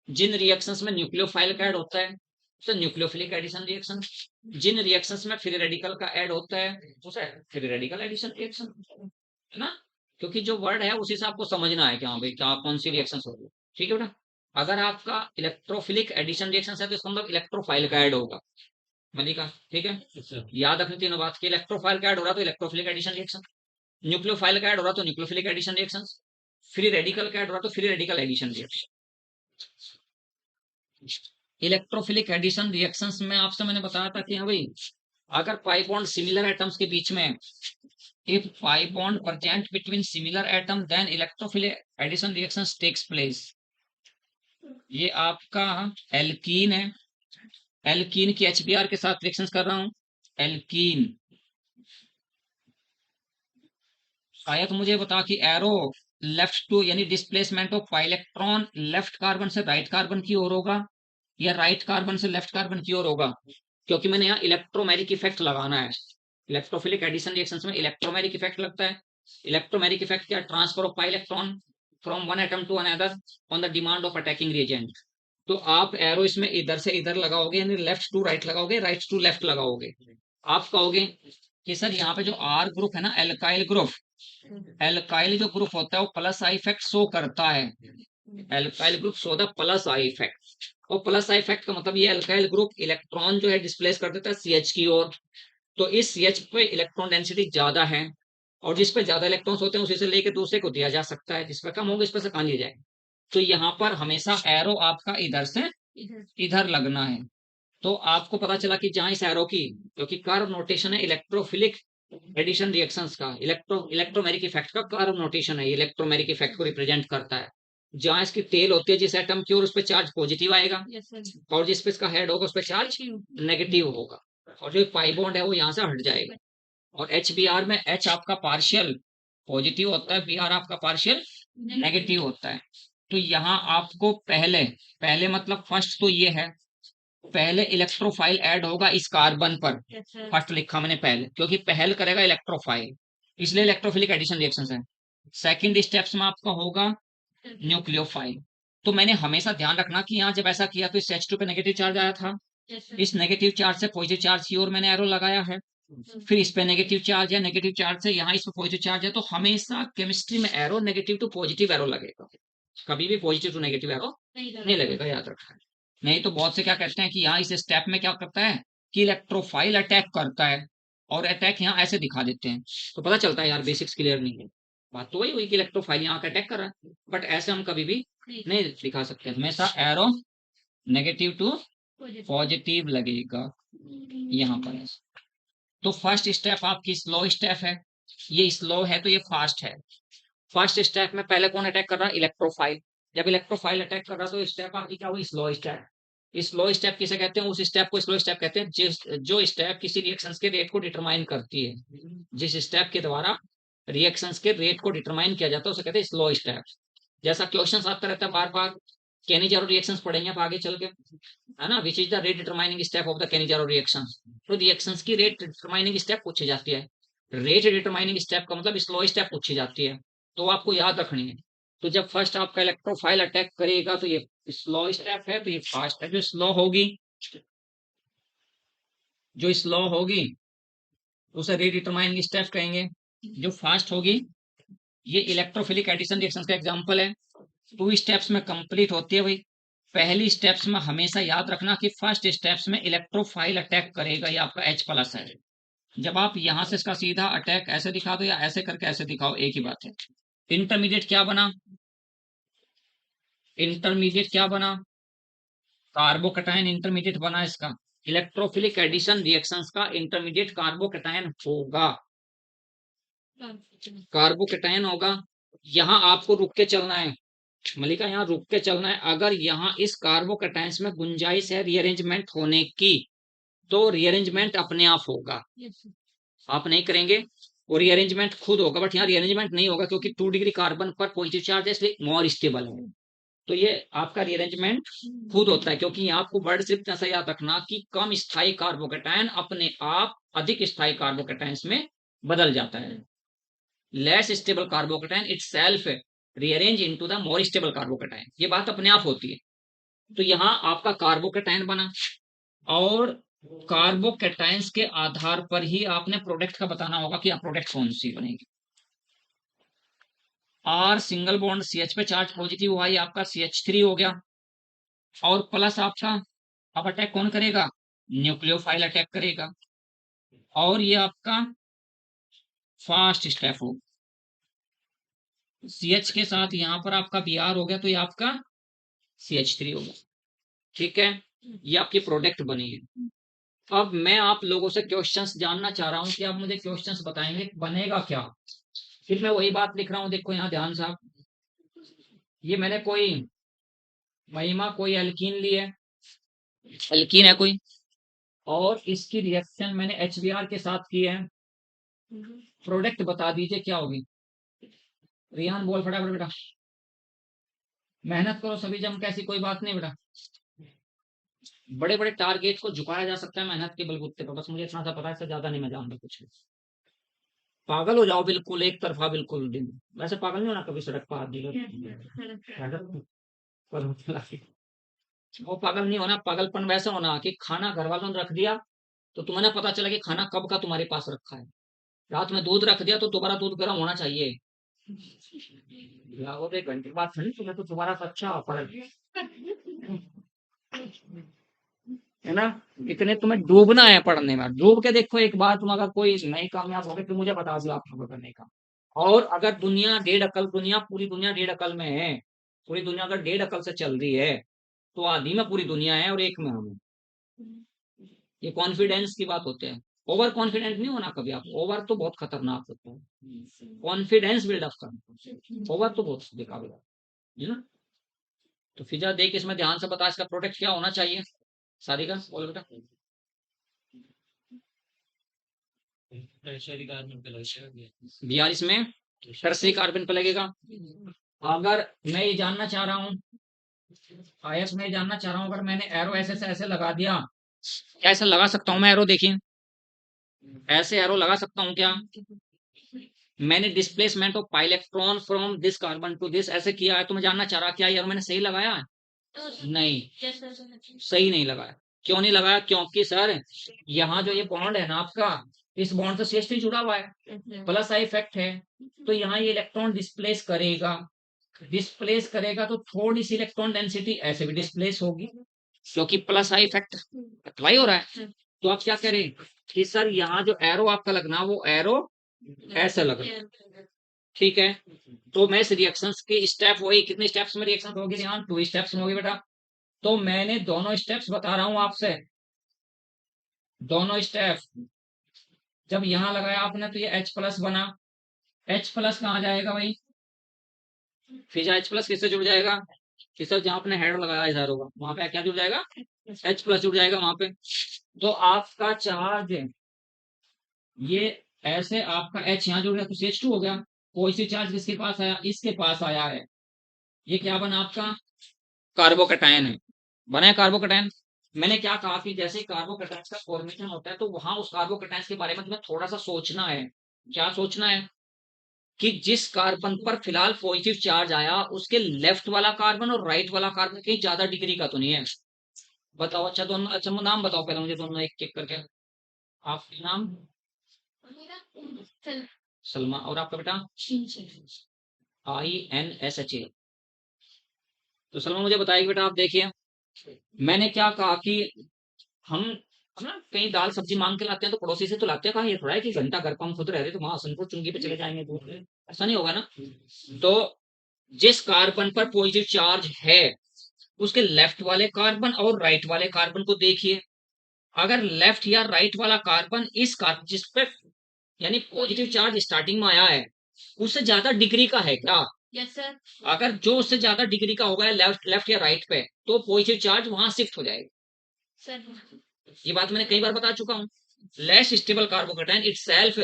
जिन रिएक्शंस में न्यूक्लियोफाइल का ऐड होता है उसे न्यूक्लियोफिलिक एडिशन रिएक्शन, जिन रिएक्शंस में फ्री रेडिकल का ऐड होता है उसे फ्री रेडिकल एडिशन रिएक्शन, है ना? क्योंकि जो वर्ड है उसी से आपको समझना है कि हाँ भाई क्या कौन सी रिएक्शन हो रही है, ठीक है बेटा? अगर आपका इलेक्ट्रोफिलिक एडिशन रिएक्शन है तो इसका मतलब इलेक्ट्रोफाइल का ऐड होगा, मलिका, ठीक है? याद रखनी तीनों बात की, इलेक्ट्रोफाइल का ऐड हो रहा तो इलेक्ट्रोफिलिक एडिशन रिएक्शन, न्यूक्लियोफाइल का ऐड हो रहा तो nucleophilic addition reaction, free radical का ऐड हो रहा तो free radical addition reaction. Electrophilic addition reactions में आपसे मैंने बताया था कि हाँ भाई अगर पाई बॉन्ड सिमिलर एटम्स के बीच में, if pi bond present between similar atom then electrophilic addition reactions takes place. ये आपका एल्कीन है, एल्कीन की HBr के साथ रिएक्शंस कर रहा हूं, एल्कीन। शायद मुझे बता कि एरो लेफ्ट टू यानी displacement of pi electron left carbon से राइट कार्बन की ओर होगा या राइट कार्बन से लेफ्ट कार्बन की ओर होगा, क्योंकि मैंने यहाँ इलेक्ट्रोमेरिक इफेक्ट लगाना है। इलेक्ट्रोफिलिक एडिशन रिएक्शंस में इलेक्ट्रोमेरिक इफेक्ट लगता है। इलेक्ट्रोमेरिक इफेक्ट क्या? Transfer of pi electron from one atom to another on the demand of attacking reagent. तो आप एरो इसमें इधर से इधर लगाओगे यानी लेफ्ट टू राइट लगाओगे, राइट टू लेफ्ट लगाओगे। आप कहोगे कि सर यहाँ पे जो R ग्रुप है ना, एल्काइल ग्रुप, एल्काइल जो ग्रुप होता है वो प्लस आई इफेक्ट शो करता है, alkyl group show the plus I effect. और प्लस आई इफेक्ट का मतलब ये एल्काइल ग्रुप इलेक्ट्रॉन जो है डिस्प्लेस कर देता है CH की ओर, तो इस CH पे इलेक्ट्रॉन डेंसिटी ज्यादा है और जिस पे ज्यादा इलेक्ट्रॉन्स होते हैं उसी से लेके दूसरे को दिया जा सकता है, जिस पे कम होगा इस पे से कहाँ लिया जाएगा। तो यहाँ पर हमेशा एरो आपका इधर से इधर लगना है। तो आपको पता चला कि जहां इस एरो की, क्योंकि कर्व नोटेशन है इलेक्ट्रोफिलिक एडिशन रिएक्शंस का, इलेक्ट्रोमेरिक इफेक्ट का कर्व नोटेशन है, इलेक्ट्रोमेरिक इफेक्ट को रिप्रेजेंट करता है। जहां इसकी टेल होती है जिस एटम की और उस पर चार्ज पॉजिटिव आएगा और जिस पे इसका हेड होगा उस पर चार्ज नेगेटिव होगा, और जो पाई बॉन्ड है वो यहाँ से हट जाएगा। और HBr में H आपका पार्शियल पॉजिटिव होता है, Br आपका पार्शियल नेगेटिव होता है। तो यहाँ आपको पहले पहले मतलब फर्स्ट तो ये है, पहले इलेक्ट्रोफाइल ऐड होगा इस कार्बन पर, फर्स्ट लिखा मैंने पहले क्योंकि पहल करेगा इलेक्ट्रोफाइल, इसलिए इलेक्ट्रोफिलिक एडिशन रिएक्शंस है। सेकंड स्टेप्स में आपका होगा न्यूक्लियोफाइल। तो मैंने हमेशा ध्यान रखना कि यहाँ जब ऐसा किया तो इस H2 पे नेगेटिव चार्ज आया था, इस नेगेटिव चार्ज से पॉजिटिव चार्ज की ओर मैंने एरो लगाया है, फिर इस पे नेगेटिव चार्ज है, नेगेटिव चार्ज से यहाँ इस पे पॉजिटिव चार्ज है, तो हमेशा केमिस्ट्री में arrow negative to positive arrow लगेगा, कभी भी पॉजिटिव टू नेगेटिव एरो नहीं लगेगा, याद रखना। नहीं तो बहुत से क्या कहते हैं कि यहाँ इस स्टेप में क्या करता है कि इलेक्ट्रोफाइल अटैक करता है, और अटैक यहाँ ऐसे दिखा देते हैं, तो पता चलता है यार बेसिक्स क्लियर नहीं है। बात तो वही हुई कि इलेक्ट्रोफाइल यहाँ का अटैक कर रहा है, बट ऐसे हम कभी भी नहीं दिखा सकते, हमेशा एरो नेगेटिव टू पॉजिटिव लगेगा यहाँ पर। तो फर्स्ट स्टेप आपकी स्लो स्टेप है, ये स्लो है तो ये फास्ट है। फर्स्ट स्टेप में पहले कौन अटैक कर रहा है, इलेक्ट्रोफाइल। जब इलेक्ट्रोफाइल अटैक कर रहा है तो स्टेप आपकी क्या हुई, स्लो स्टेप। स्लो स्टेप किसे कहते हैं, उस स्टेप को स्लो स्टेप कहते हैं जो स्टेप किसी रिएक्शंस के रेट को डिटरमाइन करती है, जिस स्टेप के द्वारा रिएक्शंस के रेट को डिटरमाइन किया जाता है उसे कहते हैं स्लो स्टेप। जैसा क्वेश्चन आता रहता है बार बार, केनिजारो रिएक्शंस पढ़ेंगे आप आगे चल के, है ना, which is the rate determining step of the Cannizzaro reactions. तो रिएक्शंस की रेट डिटरमाइनिंग स्टेप पूछी जाती है, रेट डिटरमाइनिंग स्टेप का मतलब स्लो स्टेप पूछी जाती है, तो आपको याद रखनी है। तो जब फर्स्ट आपका इलेक्ट्रोफाइल अटैक करेगा तो ये स्लो स्टेप है, तो ये फास्ट है। जो स्लो होगी उसे रीडिटरमाइनिंग स्टेप कहेंगे, जो फास्ट होगी ये इलेक्ट्रोफिलिक एडिशन रिएक्शन का एग्जांपल है। 2 स्टेप्स में कंप्लीट होती है भाई। पहली स्टेप्स में हमेशा याद रखना कि फर्स्ट स्टेप्स में इलेक्ट्रोफाइल अटैक करेगा, ये आपका H+ है। जब आप यहां से इसका सीधा अटैक ऐसे दिखा दो या ऐसे करके ऐसे दिखाओ, एक ही बात है। इंटरमीडिएट क्या बना, इंटरमीडिएट क्या बना, कार्बोकटायन इंटरमीडिएट बना इसका। इलेक्ट्रोफिलिक एडिशन रिएक्शंस का इंटरमीडिएट कार्बोकटायन होगा, कार्बोकटायन होगा। यहां आपको रुक के चलना है मलिका, यहाँ रुक के चलना है। अगर यहाँ इस कार्बोकटायंस में गुंजाइश है रीअरेंजमेंट होने की तो रीअरेंजमेंट अपने आप होगा, आप नहीं करेंगे, वो रीअरेंजमेंट खुद होगा। बट यहाँ रीअरेंजमेंट नहीं होगा क्योंकि 2 डिग्री कार्बन पर पॉजिटिव चार्ज है, इसलिए मोर स्टेबल है। तो ये आपका रीअरेंजमेंट खुद होता है, क्योंकि आपको वर्ड सिर्फ ऐसा याद रखना कि कम स्थायी कार्बोकटायन अपने आप अधिक स्थायी कार्बोकटायंस में बदल जाता है। Less stable carbocation itself rearrange into the more stable carbocation, ये बात अपने आप होती है। तो यहाँ आपका कार्बोकटायन बना, और कार्बोकटायंस के आधार पर ही आपने प्रोडक्ट का बताना होगा कि प्रोडक्ट कौन सी बनेगी। R सिंगल बॉन्ड CH पे चार्ज पॉजिटिव हुआ, ये आपका CH3 हो गया, और प्लस आपका अब अटैक कौन करेगा, न्यूक्लियोफाइल अटैक करेगा, और ये आपका फास्ट स्टेप हो। CH के साथ यहाँ पर आपका Br हो गया, तो ये आपका CH3 होगा, ठीक है। ये आपकी प्रोडक्ट बनी है। अब मैं आप लोगों से क्वेश्चंस जानना चाह रहा हूं कि आप मुझे क्वेश्चंस बताएंगे बनेगा क्या। फिर मैं वही बात लिख रहा हूं, देखो यहाँ ध्यान से। ये मैंने कोई महिमा कोई एल्कीन ली है, एल्कीन है कोई, और इसकी रिएक्शन मैंने HBr के साथ की है। प्रोडक्ट बता दीजिए क्या होगी। रिहान बोल फटाफट बेटा, मेहनत करो सभी जम के, ऐसी कोई बात नहीं बेटा। बड़े बड़े टारगेट को झुकाया जा सकता है मेहनत के बलबूते पर, बस मुझे इतना सा पता है, इससे ज्यादा नहीं मैं जानता कुछ भी। पागल हो जाओ बिल्कुल एक तरफा, बिल्कुल दिन वैसे पागल नहीं होना कभी सड़क पर वो पागल नहीं होना, पागलपन वैसा होना कि खाना घर वालों ने रख दिया तो तुम्हें पता चला कि खाना कब का तुम्हारे पास रखा है। रात में दूध रख दिया तो दोबारा दूध गर्म होना चाहिए, एक घंटे बाद ठंडी, तुम्हें तो दोबारा अच्छा ऑफर है ना। इतने तुम्हें डूबना है पढ़ने में, डूब के देखो एक बार, तुम अगर कोई नहीं कामयाब हो गए तो मुझे बता दो आप करने का। और अगर दुनिया डेढ़ अकल, दुनिया पूरी दुनिया डेढ़ अकल में है, पूरी दुनिया अगर डेढ़ अकल से चल रही है तो आधी में पूरी दुनिया है और एक में हम। ये कॉन्फिडेंस की बात होती है, ओवर कॉन्फिडेंट नहीं होना कभी आप, ओवर तो बहुत खतरनाक होता है, कॉन्फिडेंस बिल्डअप करना, ओवर तो बहुत बेकार है ना। तो फिजा देख इसमें ध्यान से बता, इसका प्रोडक्ट क्या होना चाहिए। सारी का बोल बेटा, Br इसमें टर्सरी कार्बन पे लगेगा। अगर मैं ये जानना चाह रहा हूँ, आयस में जानना चाह रहा हूँ, अगर मैंने एरो ऐसे से ऐसे लगा दिया, क्या ऐसे लगा सकता हूँ मैं एरो, देखिए ऐसे एरो लगा सकता हूँ क्या। मैंने displacement of pi electron from this carbon to this ऐसे किया है, तो मैं जानना चाह रहा क्या यार मैंने सही लगाया, नहीं सही नहीं लगाया। क्यों नहीं लगाया, क्योंकि सर यहाँ जो ये बॉन्ड है ना आपका, इस बॉन्ड से CH3 जुड़ा हुआ है, प्लस आई इफेक्ट है, तो यहाँ ये इलेक्ट्रॉन डिस्प्लेस करेगा, तो थोड़ी सी इलेक्ट्रॉन डेंसिटी ऐसे भी डिस्प्लेस होगी, क्योंकि प्लस आई इफेक्ट अप्लाई हो रहा है। तो आप क्या करें कि सर यहाँ जो एरो आपका लगना वो एरो ऐसे लग रहा है, ठीक है। तो मैं इस रिएक्शंस के स्टेप वही, कितने स्टेप्स में रिएक्शन होगी ध्यान, 2 स्टेप्स में होगी बेटा। तो मैंने दोनों स्टेप्स बता रहा हूं आपसे, दोनों स्टेप। जब यहां लगाया आपने तो ये H+ बना, H+ कहाँ जाएगा भाई, फिर H+ किससे जुड़ जाएगा, कि सर जहां आपने हेड लगाया इधर होगा वहां पे क्या जुड़ जाएगा, H+ जुड़ जाएगा वहां पे। तो आपका चार्ज ये ऐसे, आपका H यहाँ जुड़ गया तो CH2 हो गया। कोई सी चार्ज किसके पास आया, इसके पास आया है, ये क्या बना आपका, कार्बोकैटायन है, बना है कार्बोकैटायन। मैंने क्या कहा कि जैसे कार्बोकैटायन का फॉर्मेशन होता है तो वहां उस कार्बोकैटायन के बारे में तुम्हें थोड़ा सा सोचना है। क्या सोचना है कि जिस कार्बन पर फिलहाल पॉजिटिव चार्ज आया उसके लेफ्ट वाला कार्बन और राइट वाला कार्बन कहीं ज्यादा डिग्री का तो नहीं है। बताओ, अच्छा दोनों, अच्छा नाम बताओ पहले मुझे दोनों एक एक करके। आपका नाम सलमा, और आपका बेटा INSHA। तो सलमा मुझे बताइए बेटा, आप देखिए मैंने क्या कहा कि हम हम ना कहीं दाल सब्जी मांग के लाते हैं तो पड़ोसी से तो लाते हैं, कहा ये थोड़ा है कि घंटा घर पर हम खुद रहते तो वहां हसनपुर चुंगी पे चले जाएंगे दूर से, ऐसा नहीं होगा ना। तो जिस कार्बन पर पॉजिटिव चार्ज है उसके लेफ्ट वाले कार्बन और राइट वाले कार्बन को देखिए। अगर लेफ्ट या राइट वाला कार्बन इस कार्बन जिस पे यानी पॉजिटिव चार्ज स्टार्टिंग में आया है उससे ज्यादा डिग्री का है क्या, यस सर। अगर जो उससे ज्यादा डिग्री का होगा लेफ्ट या राइट पे तो पॉजिटिव चार्ज वहां शिफ्ट हो जाएगा सर। ये बात मैंने कई बार बता चुका हूँ। Less stable carbocation itself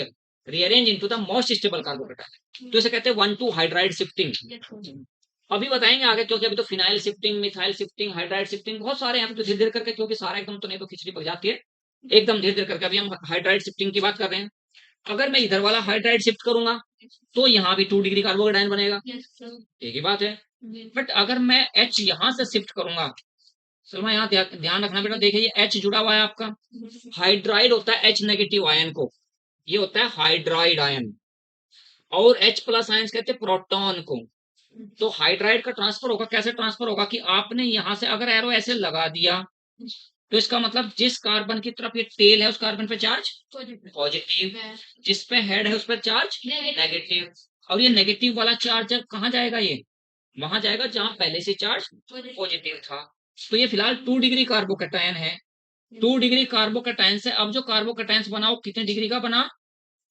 rearrange into the most stable carbocation, तो इसे कहते हैं 1,2 हाइड्राइड शिफ्टिंग। अभी बताएंगे आगे, क्योंकि अभी तो phenyl shifting, methyl shifting, hydride shifting बहुत सारे हैं, तो धीरे धीरे करके, क्योंकि सारा एकदम तो नहीं तो खिचड़ी पक जाती है, एकदम धीरे धीरे करके अभी हम हाइड्राइड शिफ्टिंग की बात कर रहे हैं। अगर मैं इधर वाला हाइड्राइड शिफ्ट करूंगा तो यहाँ भी 2 डिग्री कार्बोकेटाइन बनेगा, एक ही बात है। बट अगर मैं H यहां से शिफ्ट करूंगा, सलमा यहाँ ध्यान रखना बेटा, देखिए ये H जुड़ा हुआ है आपका, हाइड्राइड होता है H नेगेटिव आयन को, ये होता है हाइड्राइड आयन, और H+ आयन कहते हैं प्रोटॉन को। तो हाइड्राइड का ट्रांसफर होगा, कैसे ट्रांसफर होगा कि आपने यहां से अगर एरो ऐसे लगा दिया तो इसका मतलब जिस कार्बन की तरफ ये टेल है उस कार्बन पे चार्ज पॉजिटिव, जिस पे हेड है उस पर चार्ज नेगेटिव, और ये नेगेटिव वाला चार्ज कहाँ जाएगा, ये वहां जाएगा जहां पहले से चार्ज पॉजिटिव था। तो ये फिलहाल 2 डिग्री कार्बोकैटायन है। 2 डिग्री कार्बोकैटायन से अब जो कार्बोकैटायन बना वो कितने डिग्री का बना,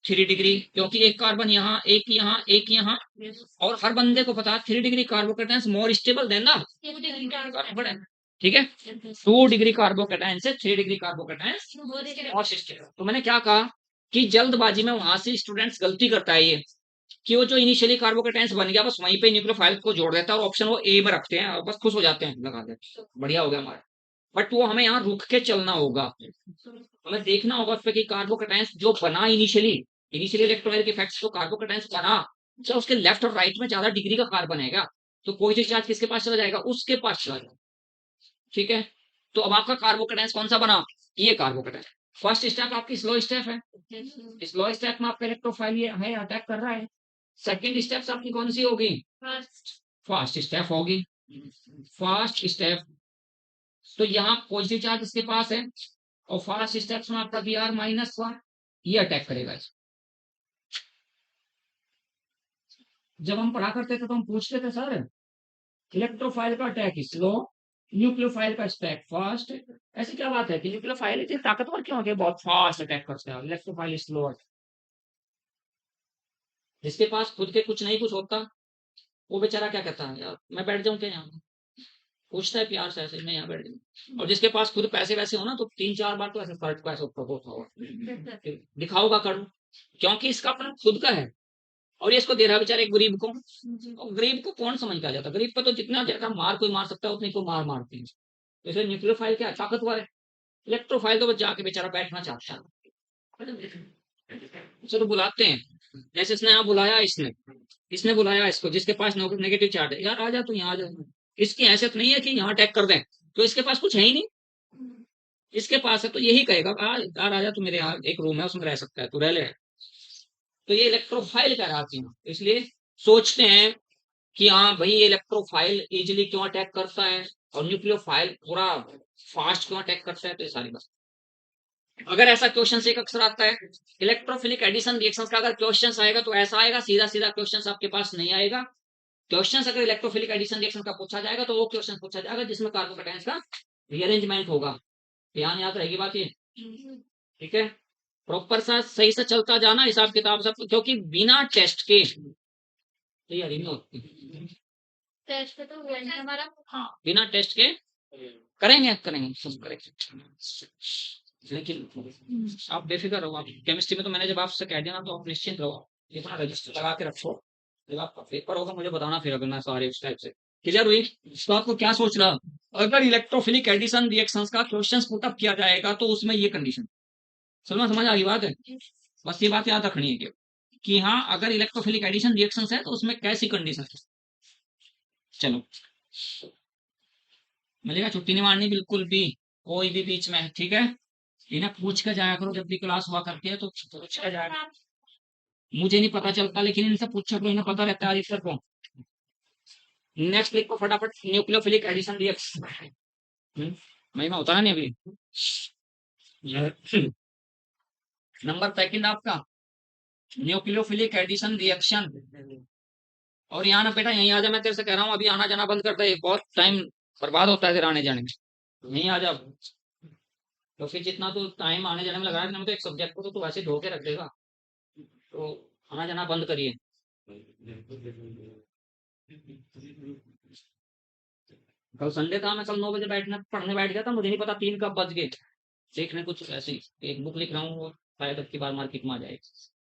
3 डिग्री, क्योंकि एक कार्बन यहाँ, एक यहाँ, एक यहाँ, और हर बंदे को पता 3 degree carbocation more stable then the carbon, ठीक है। 2 डिग्री कार्बोकैटायन से 3 डिग्री कार्बोकैटायन और स्टेबल। तो मैंने क्या कहा कि जल्दबाजी में वहां से स्टूडेंट्स गलती करता है ये कि वो जो इनिशियली कार्बोकैटायन बन गया बस वहीं पे न्यूक्लियोफाइल को जोड़ देता है और ऑप्शन वो ए में रखते हैं और बस खुश हो जाते हैं, लगा देते बढ़िया हो गया हमारा। बट वो हमें यहाँ रुक के चलना होगा, हमें देखना होगा उस पर कि कार्बोकैटायन जो बना इनिशियली इलेक्ट्रोलाइट के इफेक्ट्स, जो कार्बोकैटायन बना तो उसके लेफ्ट और राइट में ज्यादा डिग्री का कार्बन है क्या, तो पॉजिटिव चार्ज किसके पास चला जाएगा, उसके पास चला जाएगा, ठीक है। तो अब आपका कार्बोकैटायन कौन सा बना, ये कार्बोकैटायन। फर्स्ट स्टेप आपकी स्लो स्टेप है, स्लो स्टेप में आपका इलेक्ट्रोफाइल ये है अटैक कर रहा है। सेकंड स्टेप आपकी कौन सी होगी, फास्ट स्टेप होगी, फास्ट स्टेप। तो यहाँ पॉजिटिव चार्ज इसके पास है और फास्ट स्टेप्स में आपका Br- ये अटैक करेगा। जब हम पढ़ा करते थे तो हम पूछते थे सर इलेक्ट्रोफाइल का अटैक स्लो, न्यूक्लियोफाइल का अटैक फास्ट, ऐसी क्या बात है कि न्यूक्लियोफाइल इतनी ताकतवर क्यों है बहुत फास्ट अटैक करते हैं, इलेक्ट्रोफाइल स्लो। जिसके पास खुद के कुछ नहीं कुछ होता वो बेचारा क्या कहता है, यार मैं बैठ जाऊं क्या यहाँ, पूछता है प्यार से ऐसे, मैं यहाँ बैठ जाऊँ। और जिसके पास खुद पैसे वैसे हो ना तो 3-4 बार तो ऐसे कर्ज का ऐसे ऊपर होता होगा, दिखाओगा करूँ, क्योंकि इसका अपना खुद का है और ये इसको दे रहा है बेचारे गरीब को। और गरीब को कौन समझ के आ जाता, गरीब पर तो जितना ज्यादा मार कोई मार सकता है उतनी को मार मारते हैं। इसलिए न्यूक्लियोफाइल क्या ताकतवर है, इलेक्ट्रोफाइल तो बस जाके बेचारा बैठना चाहता है, उसे तो बुलाते हैं। जैसे इसने यहाँ बुलाया, इसने इसने बुलाया इसको जिसके पास नेगेटिव चार्ज है, यार आ जा तू यहाँ आ जा, इसकी हैसियत नहीं है कि यहाँ अटैक कर दें, तो इसके पास कुछ है ही नहीं, इसके पास है तो यही कहेगा यार आजा तू मेरे यहाँ, एक रूम है उसमें रह सकता है, तू रह ले। तो ये इलेक्ट्रोफाइल कहलाती है, इसलिए सोचते हैं कि हाँ भाई ये इलेक्ट्रोफाइल इजिली क्यों अटैक करता है और न्यूक्लियोफाइल पूरा फास्ट क्यों अटैक करता है, तो ये सारी बात। अगर ऐसा क्वेश्चन एक अक्सर आता है इलेक्ट्रोफिलिक एडिशन रिएक्शंस का, अगर क्वेश्चन आएगा तो ऐसा आएगा, सीधा सीधा क्वेश्चन आपके पास नहीं आएगा। क्वेश्चन अगर इलेक्ट्रोफिलिक एडिशन रिएक्शन का पूछा जाएगा तो वो क्वेश्चन पूछा जाएगा जिसमें कार्बोकेटायंस का रीअरेंजमेंट होगा। ध्यान याद रहेगी बात ये, ठीक है। प्रॉपर सा सही से चलता जाना हिसाब किताब सब, क्योंकि बिना टेस्ट के तैयारी नहीं होती। टेस्ट तो हुआ नहीं हमारा। हाँ बिना टेस्ट के करेंगे करेंगे सब करेंगे, लेकिन आप बेफिक्र रहो। आप केमिस्ट्री में तो मैंने जब आपसे कह दिया ना तो आप निश्चिंत रहो, अपना रजिस्टर लगा के रखो, जब आपका पेपर होगा मुझे बताना फिर, अगर मैं सारे उस टाइप से क्लियर हुई। तो आपको क्या सोच रहा, अगर इलेक्ट्रोफिलिक एडिशन रिएक्शंस का क्वेश्चंस पुट अप किया जाएगा तो उसमें ये कंडीशन, समझ आ गई बात है। बस ये बात याद रखनी है कि हाँ अगर इलेक्ट्रोफिलिक एडिशन रिएक्शंस है तो उसमें कैसी कंडीशन है। चलो मिलेगा, छुट्टी नहीं मारनी बिल्कुल भी, कोई भी बीच में, ठीक है। इन्हें पूछ कर जाया करो, जब भी क्लास हुआ करती है तो पूछ कर जाया। मुझे नहीं पता चलता लेकिन इनसे पूछा करो, इन्हें पता रहता है अधिकतर को। नेक्स्ट लिखो फटाफट, न्यूक्लियोफिलिक एडिशन रिएक्शन। महिमा होता है नहीं अभी। नंबर सेकंड आपका न्यूक्लियोफिलिक एडिशन रिएक्शन। और यहाँ ना बेटा यहीं आ जा, मैं तेरे से कह रहा हूँ अभी आना जाना बंद कर दे, बहुत टाइम बर्बाद होता है तेरा आने जाने में। यहीं आ जा, तो फिर जितना तो टाइम आने जाने में लगा रहा है तो एक सब्जेक्ट को तो तू वैसे ढो के रख देगा, तो आना जाना बंद करिए। कल संडे था, मैं कल 9 बजे बैठना पढ़ने बैठ गया था, मुझे नहीं पता 3 कब बज गए। देखने कुछ ऐसे ही एक बुक लिख रहा हूँ और शायद अब की बार मार्केट में आ जाए।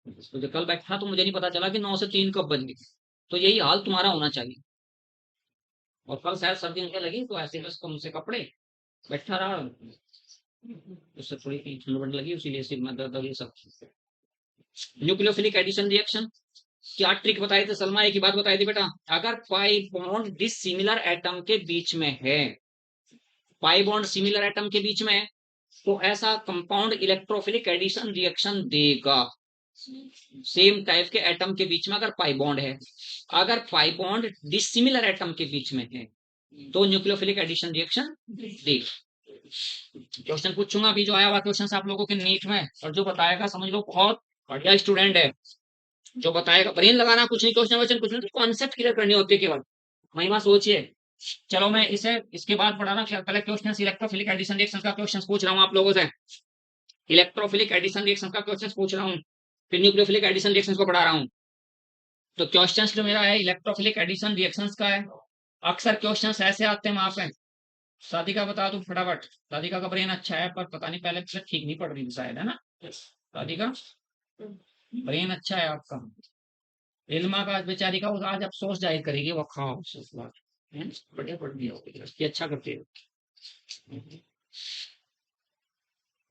तो जब कल बैठा तो मुझे नहीं पता चला कि 9 से 3 कब बज गए। तो यही हाल तुम्हारा होना चाहिए। और कल शायद सर्दी होने लगी तो ऐसे बस कम से कपड़े बैठा रहा, उससे थोड़ी ठंड बढ़ने लगी, इसीलिए सिर में दर्द और ये सब। न्यूक्लियोफिलिक एडिशन रिएक्शन क्या ट्रिक बताई थी सलमा, एक ही बात बताई थी बेटा, अगर पाई बॉन्ड डिसिमिलर एटम के बीच में है, पाई बॉन्ड सिमिलर एटम के बीच में है, तो ऐसा कंपाउंड इलेक्ट्रोफिलिक एडिशन रिएक्शन देगा। सेम टाइप के एटम के बीच में अगर पाई बॉन्ड है, अगर पाई बॉन्ड डिसिमिलर एटम के बीच में है तो न्यूक्लियोफिलिक एडिशन रिएक्शन देगा। क्वेश्चन पूछूंगा अभी जो आया हुआ क्वेश्चन आप लोगों के नीट में, और जो बताएगा समझ लो बहुत बढ़िया स्टूडेंट है, जो बताएगा ब्रेन लगाना कुछ नहीं, क्वेश्चन वचन कुछ नहीं, कॉन्सेप्ट क्लियर करनी होती है केवल। महिमा सोचिए। चलो मैं इसे इसके बाद पढ़ा रहा, पहले क्वेश्चन इलेक्ट्रोफिलिक एडिशन रिएक्शन का क्वेश्चन पूछ रहा हूँ आप लोगों से, इलेक्ट्रोफिलिक एडिशन रिएक्शन का क्वेश्चन पूछ रहा हूँ, फिर न्यूक्लियोफिलिक एडिशन रिएक्शन को पढ़ा रहा हूँ। तो क्वेश्चन जो मेरा है इलेक्ट्रोफिलिक एडिशन रिएक्शन का है। अक्सर क्वेश्चन ऐसे आते हैं वहां पे। साधिका बता दू फटाफट, साधिका का ब्रेन अच्छा है पर पता नहीं पहले ठीक नहीं पढ़ रही शायद, है ना साधिका, ब्रेन अच्छा है आपका। इल्मा का बेचारी का आज अफसोस जाहिर करेगी, वो खाओ बढ़िया पढ़ दिया, अच्छा करती है।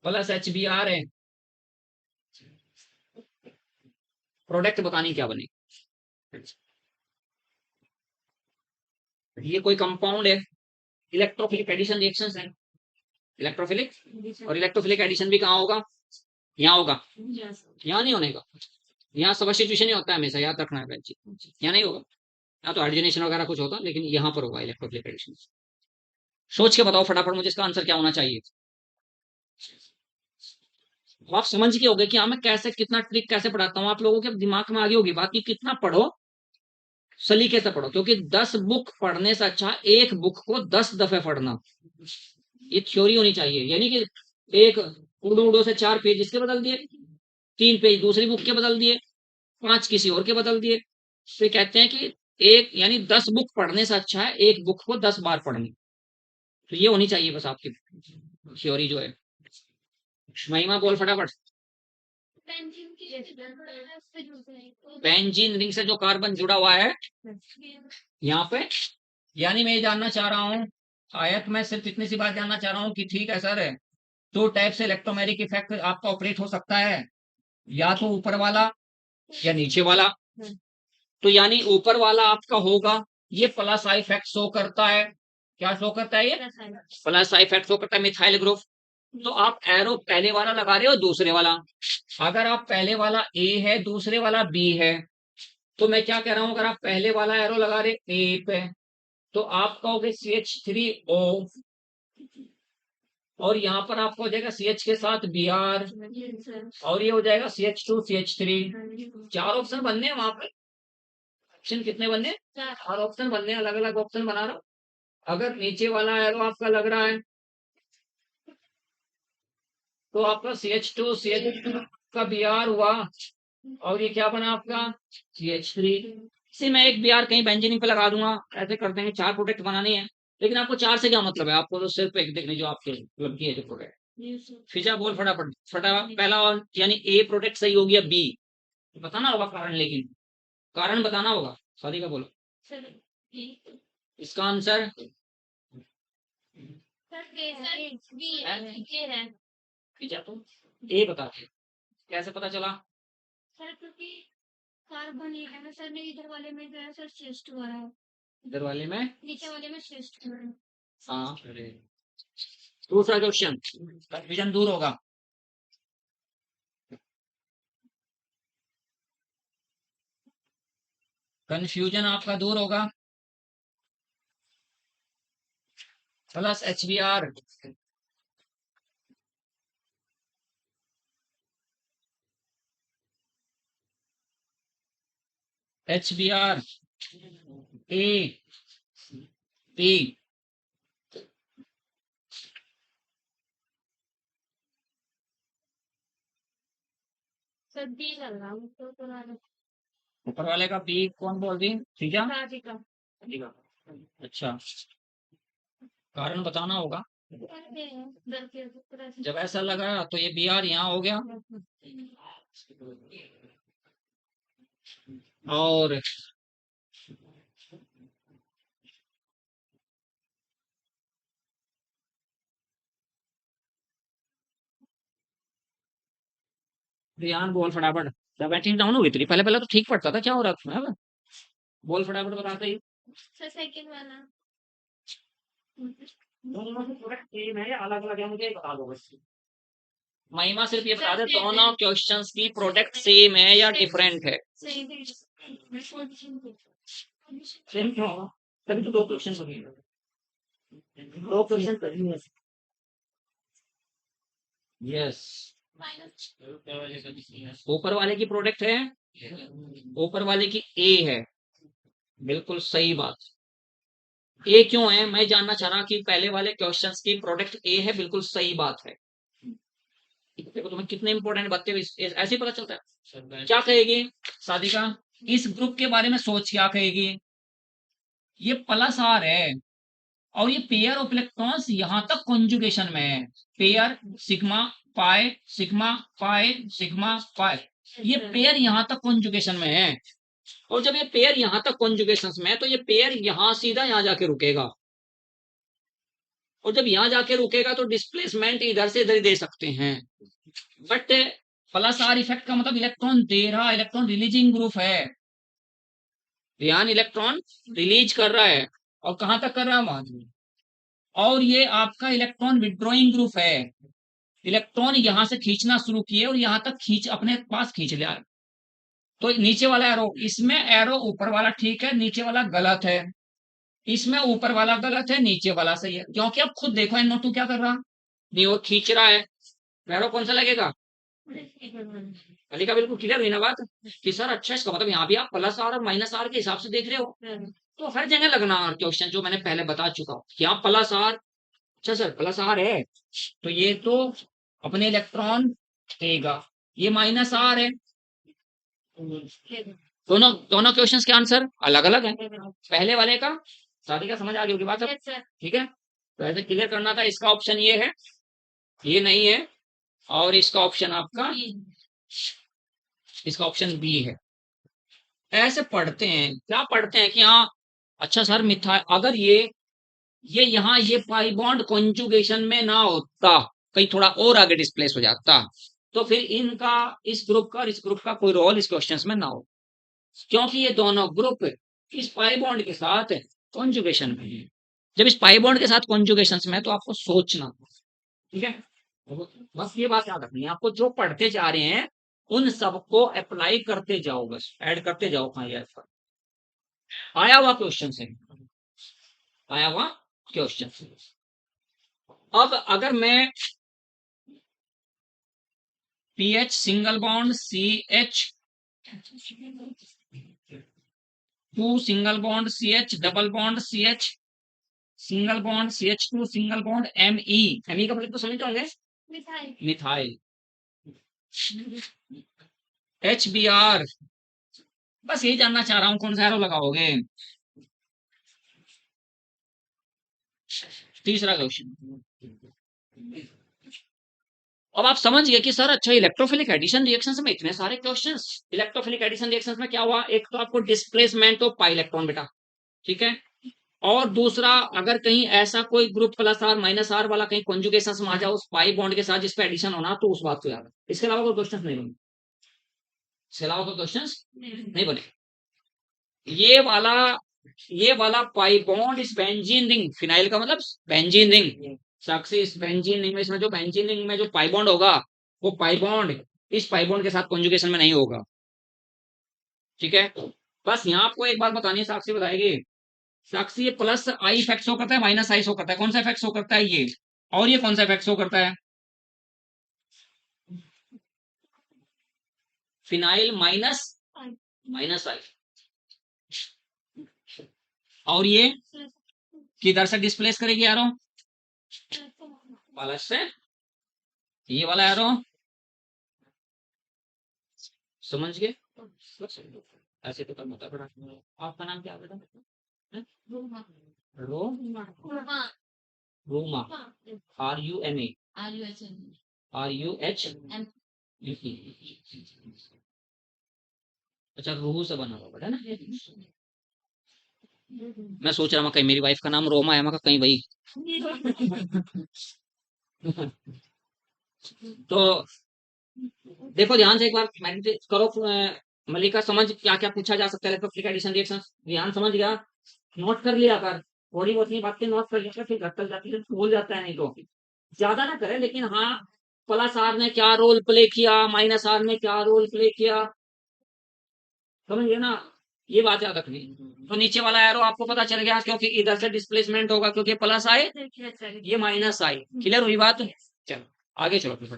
प्लस HBr है, प्रोडक्ट बतानी क्या बनेगी। ये कोई कंपाउंड है, इलेक्ट्रोफिलिक एडिशन रिएक्शंस है, इलेक्ट्रोफिलिक, और इलेक्ट्रोफिलिक एडिशन भी कहाँ होगा, यहाँ होगा, यहाँ नहीं होने का, यहाँ सब्स्टिट्यूशन ही होता है हमेशा, याद रखना है, यहाँ नहीं होगा, यहाँ तो हाइड्रोजनेशन वगैरह कुछ होता, लेकिन यहाँ पर होगा इलेक्ट्रोफिलिक एडिशन। सोच के बताओ फटाफट मुझे इसका आंसर क्या होना चाहिए। आप समझ गए होगे कि हाँ मैं कैसे कितना ट्रिक कैसे पढ़ाता हूँ, आप लोगों के दिमाग में आ गई होगी बात की कितना पढ़ो सलीके से पढ़ो, क्योंकि 10 बुक पढ़ने से अच्छा एक बुक को 10 दफे पढ़ना, ये थ्योरी होनी चाहिए। यानी कि एक उड़ो उड़ो से 4 पेज इसके बदल दिए, 3 पेज दूसरी बुक के बदल दिए, 5 किसी और के बदल दिए, तो कहते हैं कि एक यानी 10 बुक पढ़ने से अच्छा है एक बुक को 10 बार पढ़नी। तो ये होनी चाहिए बस आपकी थ्योरी जो है। महिमा बोल फटाफट। बेंजीन रिंग से जो कार्बन जुड़ा हुआ है यहाँ पे, यानी मैं ये जानना चाह रहा हूँ, आयत में सिर्फ इतनी सी बात जानना चाह रहा हूँ कि ठीक है सर, 2 टाइप से इलेक्ट्रोमैग्नेटिक इफेक्ट आपका ऑपरेट हो सकता है, या तो ऊपर वाला या नीचे वाला। तो यानी ऊपर वाला आपका होगा ये प्लस आई इफेक्ट शो करता है, क्या शो करता है ये प्लस आई इफेक्ट शो करता है मिथाइल ग्रुप, तो आप एरो पहले वाला लगा रहे हो दूसरे वाला। अगर आप पहले वाला ए है दूसरे वाला बी है, तो मैं क्या कह रहा हूं, अगर आप पहले वाला एरो लगा रहे ए पे, तो आप कहोगे CH3O, और यहाँ पर आपको हो जाएगा CH के साथ Br, और ये हो जाएगा CH2 CH3। चार ऑप्शन बनने हैं वहां पे। ऑप्शन कितने बनने हैं? चार ऑप्शन बनने हैं, अलग अलग ऑप्शन बना रहा हूं। अगर नीचे वाला एरो आपका लग रहा है तो आपका CH2 CH2 का Br हुआ, और ये क्या बना आपका CH3। इसी में एक Br कहीं बेंजीन पे लगा दूंगा, ऐसे कर देंगे। चार प्रोडक्ट बनाने हैं, लेकिन आपको चार से क्या मतलब है, आपको तो सिर्फ एक देखने जो आपके मतलब की है जो प्रोडक्ट। फिजा बोल फटाफट फटा पहला, और यानी ए प्रोडक्ट सही हो गया, बी बताना होगा कारण, लेकिन कारण बताना होगा। शादी का बोलो सर इसका आंसर। बी है फिजा तुम ए बता दे, कैसे पता चला? सर, क्योंकि कार्बन ये है ना सर, ने इधर वाले में जो है सर श्रेष्ठ हो रहा है, इधर वाले में, नीचे वाले में श्रेष्ठ हो रहा है। हाँ। दूसरा क्वेश्चन, कंफ्यूजन दूर होगा। कंफ्यूजन आपका दूर होगा। Plus HBr, HBr A B, sir बी चल रहा हूँ तो पुराना ऊपर वाले का बी कौन बोल दी? ठीक है, राधिका ठीक है। अच्छा, कारण बताना होगा। करते हैं दर के पूरा जब ऐसा लगा तो ये Br यहाँ हो गया, और ध्यान बोल फटाफट। सेवेंटीन डाउन हो गई तेरी, पहले पहले तो ठीक पड़ता था, क्या हो रहा था तुम्हें? बोल फटाफट बताते ही। सर सेकंड वाला दोनों के प्रोडक्ट सेम है या अलग अलग है, मुझे बता दो बस। महिमा सिर्फ ये बता दे, Same दोनों है। क्वेश्चंस की प्रोडक्ट सेम है या डिफरेंट है? सही सेम क्यों होगा? तभी तो दो क्वेश्चन बने हैं। दो क्वेश्चन करनी है। यस, ऊपर वाले की प्रोडक्ट है, ऊपर वाले की ए है, बिल्कुल सही बात। ए क्यों है, मैं जानना चाह रहा कि पहले वाले क्वेश्चंस की प्रोडक्ट ए है, बिल्कुल सही बात है। देखो तुम्हें कितने इंपॉर्टेंट बातें ऐसे ही पता चलता है। क्या कहेगी सादिका, इस ग्रुप के बारे में सोच, क्या कहेगी? ये प्लस आर है, और ये पेयर ऑफ इलेक्ट्रॉन्स यहां तक कॉन्जुगेशन में है। Pair sigma pi sigma pi sigma pi, ये पेयर यहां तक कॉन्जुगेशन में है। और जब ये पेयर यहां तक कॉन्जुगेशन में है, तो ये पेयर यहां सीधा यहां जाके रुकेगा, और जब यहां जाके रुकेगा तो डिस्प्लेसमेंट इधर से इधर दे सकते हैं। बट प्लस आर इफेक्ट का मतलब इलेक्ट्रॉन दे रहा, इलेक्ट्रॉन रिलीजिंग ग्रुप है, ध्यान, इलेक्ट्रॉन रिलीज कर रहा है, और कहां तक कर रहा है, वहां। और ये आपका इलेक्ट्रॉन विड्रॉइंग ग्रुप है, इलेक्ट्रॉन यहां से खींचना शुरू किए और यहां तक खींच अपने पास खींच लिया। तो नीचे वाला एरो, इसमें एरो ऊपर वाला ठीक है, नीचे वाला गलत है। इसमें ऊपर वाला गलत है, नीचे वाला सही है, क्योंकि अब खुद देखो NO2 क्या कर रहा, नहीं और खींच रहा है। एरो कौन सा लगेगा? अली का बिल्कुल क्लियर हुई ना बात कि सर अच्छा, इसका मतलब यहाँ भी आप प्लस आर और माइनस आर के हिसाब से देख रहे हो, तो हर जगह लगना आर क्वेश्चन, जो मैंने पहले बता चुका हूँ। यहाँ प्लस आर, अच्छा सर प्लस आर है तो ये तो अपने इलेक्ट्रॉन देगा, ये माइनस आर है। दोनों दोनों क्वेश्चंस के आंसर अलग अलग हैं। पहले वाले का शादी का समझ आ गई होगी बात अब, ठीक है? तो ऐसे क्लियर करना था। इसका ऑप्शन ये है, ये नहीं है, और इसका ऑप्शन आपका, इसका ऑप्शन बी है। ऐसे पढ़ते हैं, क्या पढ़ते हैं कि हाँ अच्छा सर मिथा, अगर ये यहाँ ये पाई बॉन्ड कॉन्जुगेशन में ना होता, कहीं थोड़ा और आगे डिस्प्लेस हो जाता, तो फिर इनका, इस ग्रुप का और इस ग्रुप का कोई रोल इस क्वेश्चन में ना हो, क्योंकि ये दोनों ग्रुप इस पाई बॉन्ड के साथ कॉन्जुगेशन में है। जब इस पाई बॉन्ड के साथ कॉन्जुगेशन में है तो आपको सोचना, ठीक है? बस ये बात याद रखनी है आपको, जो पढ़ते जा रहे हैं उन सबको अप्लाई करते जाओ, बस ऐड करते जाओ। हाँ यार, आया हुआ क्वेश्चन से, आया हुआ क्वेश्चन। अब अगर मैं PH single bond C H, 2 single bond C H, double bond C H, single bond C H two, single bond M E, M E का मतलब तो समझ होंगे, methyl methyl, H B R. बस यही जानना चाह रहा हूं कौन सा एरो लगाओगे। तीसरा क्वेश्चन। अब आप समझ गए कि सर अच्छा इलेक्ट्रोफिलिक एडिशन रिएक्शंस में इतने सारे क्वेश्चंस। इलेक्ट्रोफिलिक एडिशन रिएक्शंस में क्या हुआ, एक तो आपको डिस्प्लेसमेंट ऑफ पाई इलेक्ट्रॉन बेटा, ठीक है, और दूसरा अगर कहीं ऐसा कोई group plus R minus R वाला कहीं कॉन्जुगेशन में आ जाए उस पाई बॉन्ड के साथ जिस पे एडिशन होना, तो उस बात को याद है। इसके अलावा कोई क्वेश्चन नहीं बने, इसके अलावा कोई क्वेश्चन नहीं बने। ये वाला पाई बॉन्ड इस बेंजीन रिंग, फिनाइल का मतलब बेंजीन रिंग, साक्षी इस बेंजीन रिंग में, इसमें जो बेंजीन रिंग में जो पाई बॉन्ड होगा, वो पाई बॉन्ड इस पाई बॉन्ड के साथ कॉन्जुगेशन में नहीं होगा, ठीक है। बस यहाँ आपको एक बात बतानी है, साक्षी बताएगी। साक्षी ये प्लस आई इफेक्ट शो करता है, माइनस आई शो करता है, कौन सा इफेक्ट शो करता है ये, और ये कौन सा इफेक्ट शो करता है, फिनाइल माइनस माइनस आई, और ये किधर से डिस्प्लेस करेगी एरो, प्लस से, ये वाला एरो, समझ गए। ऐसे तो करना होता है बेटा। आपका नाम क्या बेटा, रो Roma, R U M A, R U H M, अच्छा रूह से बना हुआ बेटा ना। मैं सोच रहा हूँ कहीं मेरी वाइफ का नाम रोमा है, मैं कहीं भाई। तो देखो ध्यान से एक बार मेडिटेट करो, मलिका समझ क्या क्या पूछा जा सकता है इलेक्ट्रोफिलिक एडिशन रिएक्शन, ध्यान समझ गया, नोट कर लिया कर, थोड़ी बहुत बातें नोट कर लिया, फिर घर तक जाती है भूल जाता है, नहीं तो ज्यादा ना करे, लेकिन हाँ प्लस आर ने क्या रोल प्ले किया, माइनस आर ने क्या रोल प्ले किया, समझ गए ना, ये बात याद रखनी। तो नीचे वाला एरो आपको पता चल गया, क्योंकि इधर से डिस्प्लेसमेंट होगा, क्योंकि प्लस आए, ये माइनस आए, क्लियर हुई बात। चलो आगे चलो फिर।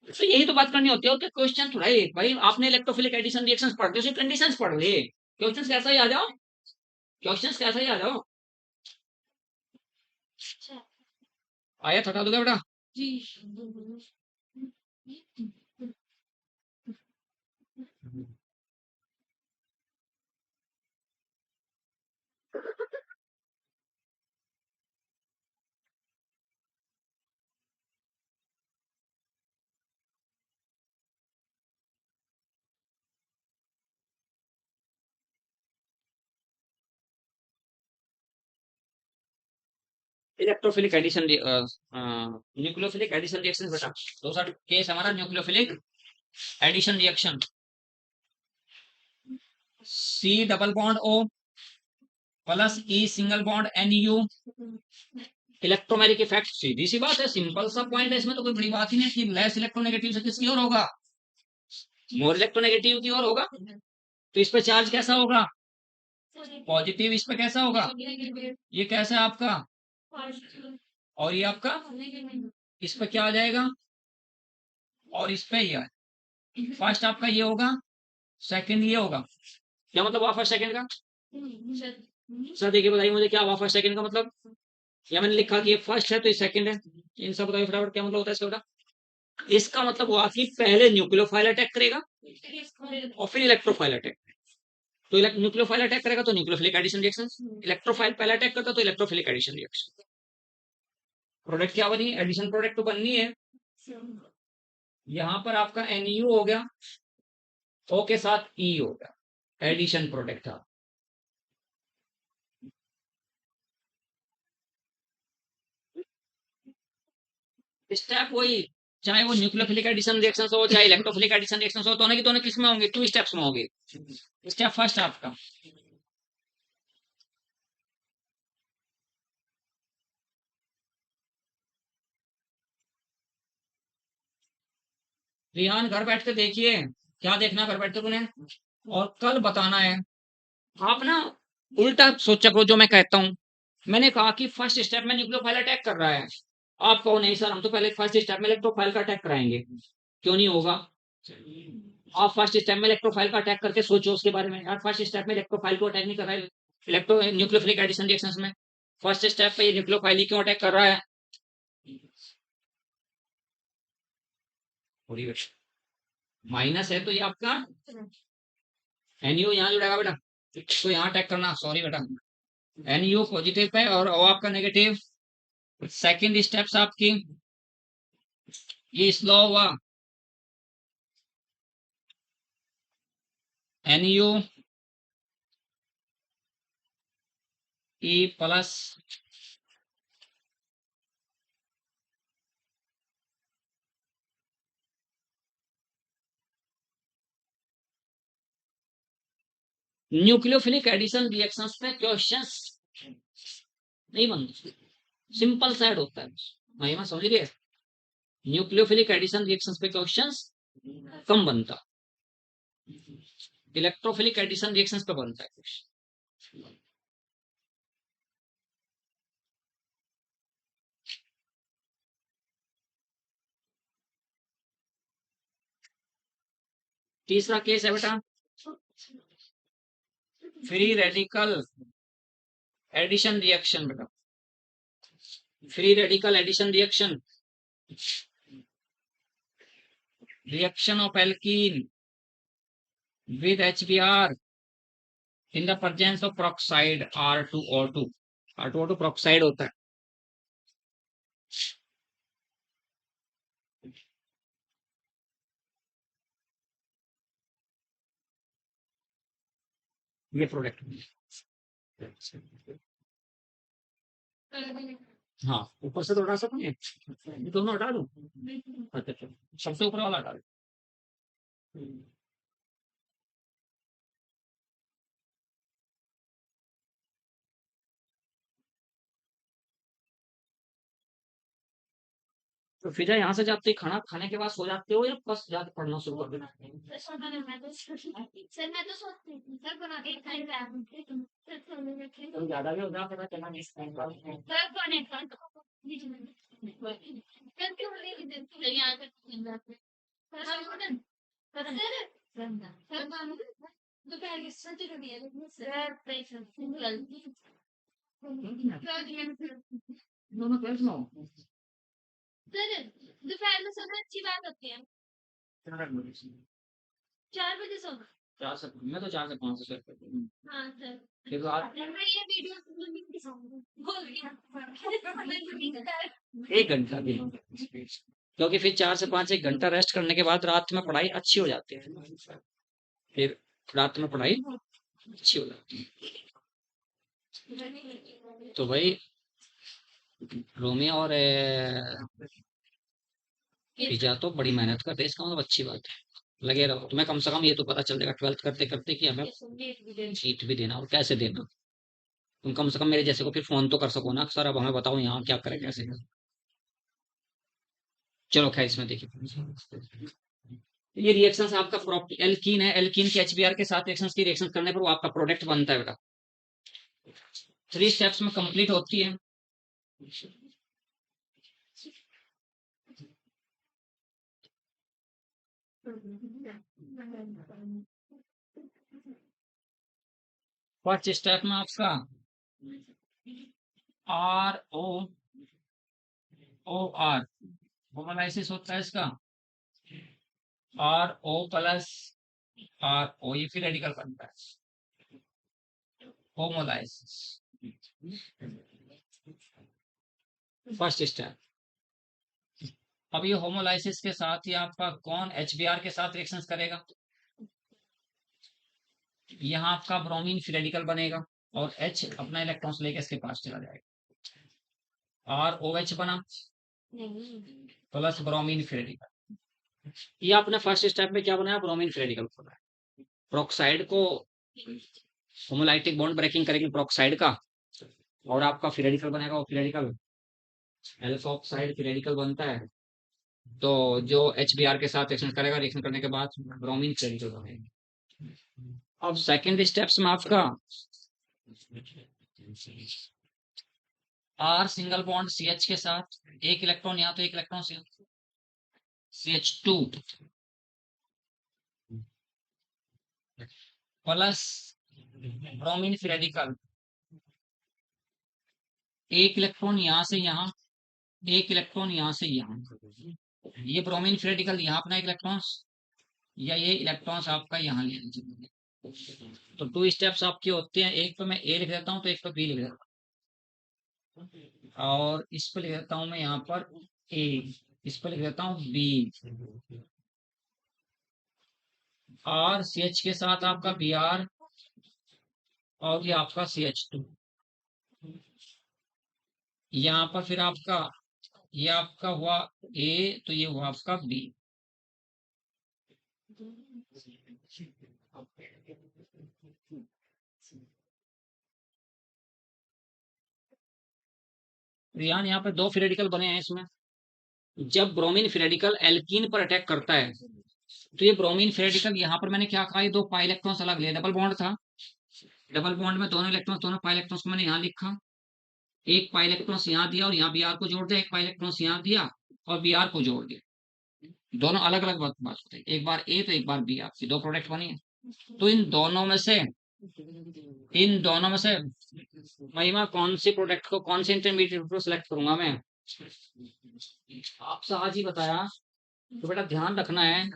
तो यही तो बात करनी होती है, क्वेश्चन थोड़ा ही भाई, आपने इलेक्ट्रोफिलिक एडिशन रिएक्शंस पढ़ते हो, कंडीशंस पढ़ लिए, क्वेश्चंस कैसा ही आ जाओ, क्वेश्चंस कैसा ही आ जाओ। आया थका दोगे बेटा जी। Electrophilic addition, nucleophilic addition reaction बेटा, दूसरा केस हमारा nucleophilic addition reaction, C double bond O plus E single bond N U, electromagnetic effect, सीधी सी बात है, सिंपल सा पॉइंट है, इसमें तो कोई बड़ी बात ही नहीं कि लेस इलेक्ट्रोनेगेटिव से किसकी ओर होगा, मोर इलेक्ट्रोनेगेटिव की ओर होगा, तो इस पे चार्ज कैसा होगा, पॉजिटिव, इस पे कैसा होगा, ये कैसा है आपका, और ये आपका, इस पे क्या आ जाएगा, और इस पे ये फर्स्ट आपका ये होगा, सेकंड ये होगा, क्या मतलब हुआ फर्स्ट सेकंड का, सर देखिए बताइए मुझे क्या हुआ फर्स्ट सेकंड का मतलब, या मैंने लिखा कि ये फर्स्ट है तो ये सेकंड है, इन सब बताइए फटाफट क्या मतलब होता है इसका बेटा। इसका मतलब हुआ कि पहले न्यूक्लियोफाइल अटैक करेगा और फिर इलेक्ट्रोफाइल अटैक, तो न्यूक्लियोफाइल अटैक करेगा तो न्यूक्लियोफिलिक एडिशन रिएक्शन, इलेक्ट्रोफाइल पहले अटैक करता तो इलेक्ट्रोफिलिक एडिशन रिएक्शन। प्रोडक्ट क्या बनी, एडिशन प्रोडक्ट तो बननी है। यहां पर आपका NU हो गया, O के साथ E हो गया, एडिशन प्रोडक्ट था। स्टेप वही, चाहे वो न्यूक्लियोफिलिक एडिशन रिएक्शन हो चाहे इलेक्ट्रोफिलिक एडिशन रिएक्शन हो, दोनों की दोनों किसमें होंगे, 2 स्टेप्स में होंगे। स्टेप फर्स्ट आपका, रिहान घर बैठ के देखिए, क्या देखना घर बैठ के तूने, और कल बताना है। आप ना उल्टा सोचा करो जो मैं कहता हूँ। मैंने कहा कि फर्स्ट स्टेप में न्यूक्लियोफाइल अटैक कर रहा है, आप कहो नहीं सर हम तो पहले फर्स्ट स्टेप में इलेक्ट्रोफाइल का अटैक कराएंगे। क्यों नहीं होगा? आप फर्स्ट स्टेप में इलेक्ट्रोफाइल का अटैक करके सोचो उसके बारे में। यार फर्स्ट स्टेप में इलेक्ट्रोफाइल को अटैक नहीं कर रहा है, इलेक्ट्रो न्यूक्लियोफिलिक एडिशन रिएक्शंस में फर्स्ट स्टेप पे ये न्यूक्लियोफाइल ही क्यों अटैक कर रहा है? माइनस है तो ये आपका एनयू यहाँ जुड़ेगा बेटा, तो यहाँ अटैक करना, सॉरी बेटा, एनयू पॉजिटिव पे और ओ आपका नेगेटिव। सेकंड स्टेप्स आपकी ये स्लो हुआ, NU E plus nucleophilic addition reactions पे क्वेश्चंस नहीं बनते, सिंपल साइड होता है, महिमा समझ रही है? न्यूक्लियोफिलिक एडिशन रिएक्शंस पे क्वेश्चंस कम बनता, इलेक्ट्रोफिलिक एडिशन रिएक्शंस पे बनता है क्वेश्चन। तीसरा केस है बेटा फ्री रेडिकल एडिशन रिएक्शन। बेटा free radical addition reaction, reaction of alkene with HBr in the presence of peroxide R2O2, R2O2 peroxide होता है। ये प्रोडक्ट हाँ ऊपर से तो हटा सकूं, ये दोनों हटा दूं? अच्छा सबसे ऊपर वाला हटा दूं। तो फिर यहाँ से जाते ही खाना खाने के बाद सो जाते हो या बस जाके पढ़ना शुरू कर देना? सर मैं तो सोचती थी सर बना के खाएगा तो ज्यादा भी हो गया फिर चला नहीं सर बने सर क्यों नहीं यहाँ तक सर दोपहर की सच सर पैसा दोनों क्लास में सर दोपहर में सोना अच्छी बात होती है। 4 बजे सोना। 4 से मैं तो 4 से 5 से हाँ सर फिर रात मैं ये वीडियो बोल दिया 1 घंटा भी क्योंकि फिर 4 से 5 1 घंटा रेस्ट करने के बाद रात में पढ़ाई अच्छी हो जाती है, फिर रात में पढ़ाई अच्छी हो जाती है। तो भाई रोमियो और पिज़्ज़ा तो बड़ी मेहनत करते हैं, इसका मतलब अच्छी बात है, लगे रहो। तुम्हें कम से कम ये तो पता चल जाएगा 12th करते करते कि हमें शीट भी देना और कैसे देना। तुम कम से कम मेरे जैसे को फिर फोन तो कर सको ना सर अब हमें बताओ यहाँ क्या करें कैसे करें। चलो खैर इसमें देखिए ये रिएक्शन आपका एल्कीन है, एल्कीन के एचबीआर के साथ रिएक्शन की रिएक्शन करने पर वो आपका प्रोडक्ट बनता है बेटा। 3 स्टेप्स में कंप्लीट होती है। फर्स्ट स्टेप में आपका R O O R homolysis होता है इसका, R O plus R O ये फिर रेडिकल बनता है होमोलाइसिस। First step. अब ये होमोलाइसिस के साथ ही आपका कौन एचबीआर के साथ रिएक्शन करेगा, यहाँ आपका ब्रोमीन फिर रेडिकल बनेगा और H अपना इलेक्ट्रॉन्स लेके इसके पास चला जाएगा, आर ओ एच बना प्लस ब्रोमीन फिर रेडिकल। ये आपने फर्स्ट स्टेप में क्या बनाया, ब्रोमीन फिर रेडिकल बनाया। प्रोक्साइड को होमोलाइटिक बॉन्ड ब्रेकिंग करेंगे प्रोक्साइड का और आपका फिर रेडिकल बनेगा, वो फिर रेडिकल एल्फा ऑक्साइड फिर रेडिकल बनता है तो जो HBr के साथ रिएक्शन करेगा, रिएक्शन करने के बाद ब्रोमीन क्रेडिकल बनेगा। अब सेकंड स्टेप्स में आपका R सिंगल बॉन्ड CH के साथ एक इलेक्ट्रॉन यहाँ, तो एक electron CH2 plus bromine radical, एक इलेक्ट्रॉन यहाँ से यहाँ, एक इलेक्ट्रॉन यहाँ से यहाँ। ये ब्रोमीन रेडिकल यहाँ अपना एक इलेक्ट्रॉन, या ये इलेक्ट्रॉन्स आपका यहाँ ले लीजिए। तो 2 स्टेप्स आपके होते हैं, एक तो मैं A लिख देता हूँ, तो एक तो B लिख देता हूँ, और इस पर लिख देता हूँ मैं यहाँ पर A, इस पर लिख देता हूँ B। R CH के साथ आपका Br, और ये आपका CH2, यहाँ पर फिर आपका ये आपका हुआ A, तो ये हुआ आपका B। यहाँ पे 2 फ्री रेडिकल बने हैं इसमें। जब ब्रोमीन फ्री रेडिकल एल्कीन पर अटैक करता है, तो ये ब्रोमीन फ्री रेडिकल, यहाँ पर मैंने क्या कहा, ये 2 पाई इलेक्ट्रॉन्स अलग लिए, डबल बॉन्ड था, डबल बॉन्ड में दोनों इलेक्ट्रॉन्स, दोनों पाई इलेक्ट्रॉन्स को मैंने यहाँ लिखा, एक पाई इलेक्ट्रॉन्स यहाँ दिया और यहाँ Br को जोड़ दिया, एक पाई इलेक्ट्रॉन्स यहाँ दिया और Br को जोड़ दिया, दोनों अलग अलग बात होती है, एक बार A तो एक बार Br, ये 2 प्रोडक्ट बनी है। तो इन दोनों में से महिमा कौन सी प्रोडक्ट को, कौन से इंटरमीडिएट को सिलेक्ट करूंगा मैं, आपसे आज ही बताया। तो बेटा ध्यान रखना है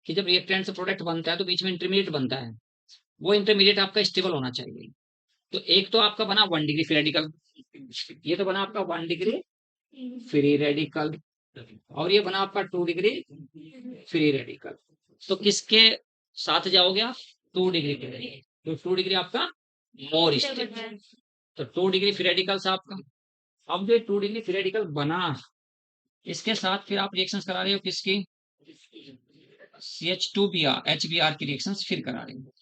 कि जब रिएक्टेंट से प्रोडक्ट बनता है तो बीच में इंटरमीडिएट बनता है, वो इंटरमीडिएट आपका स्टेबल होना चाहिए। तो एक तो आपका बना 1 डिग्री फ्री रेडिकल, ये तो बना आपका 1 डिग्री फ्री रेडिकल, और ये बना आपका 2 डिग्री फ्री रेडिकल। तो किसके साथ जाओगे आप, 2 डिग्री पे, तो 2 डिग्री आपका मोर स्टेबल, तो 2 डिग्री फ्री रेडिकल आपका। अब जो 2 डिग्री फ्री रेडिकल बना, इसके साथ फिर आप रिएक्शंस करा रहे हो किसकी, CH2Br HBr की रिएक्शंस फिर करा रहे हो,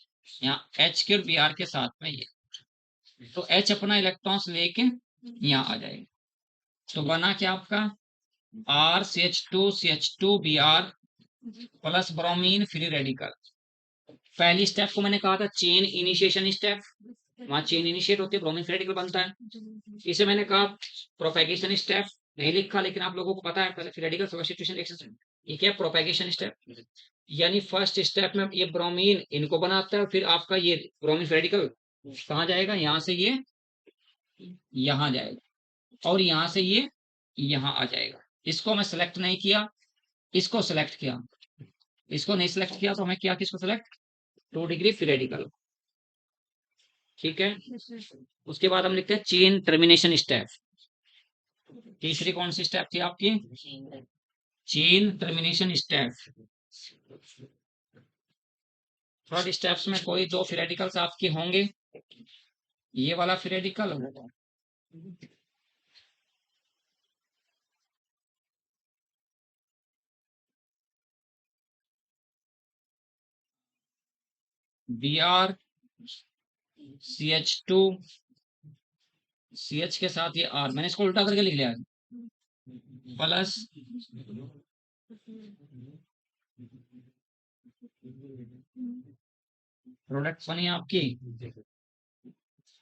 यहाँ H के और Br के साथ में ये, तो H अपना इलेक्ट्रॉन्स लेके यहाँ आ जाएगा। तो बना क्या आपका RCH2CH2Br plus bromine free radical. पहली स्टेप को मैंने कहा था चेन इनिशिएशन स्टेप, वहां चेन इनिशिएट होती है, ब्रोमीन फ्री रेडिकल बनता है। इसे मैंने कहा प्रोपेगेशन स्टेप, नहीं लिखा लेकिन आप लोगों को पता है, पहले फ्री रेडिकल सब्स्टिट्यूशन रिएक्शन, ये क्या प्रोपेगेशन स्टेप, यानी फर्स्ट स्टेप में ये ब्रोमीन इनको बनाता है, फिर आपका ये ब्रोमीन फ्री रेडिकल कहाँ जाएगा, यहाँ से ये यहाँ जाएगा, और यहाँ से ये यहाँ आ जाएगा। इसको मैं सिलेक्ट नहीं किया, इसको सिलेक्ट किया, इसको नहीं सिलेक्ट किया, तो हमें किया किसको सिलेक्ट, 2 डिग्री फ्री रेडिकल। ठीक है, उसके बाद हम लिखते हैं चेन टर्मिनेशन स्टेप। तीसरी कौन सी स्टेप थी आपकी, chain termination step. Third steps में कोई 2 फ्री रेडिकल्स आपके होंगे, ये वाला फ्री रेडिकल होगा, Br CH2 CH के साथ ये R, मैंने इसको उल्टा करके लिख लिया, प्लस प्रोडक्ट बनी आपकी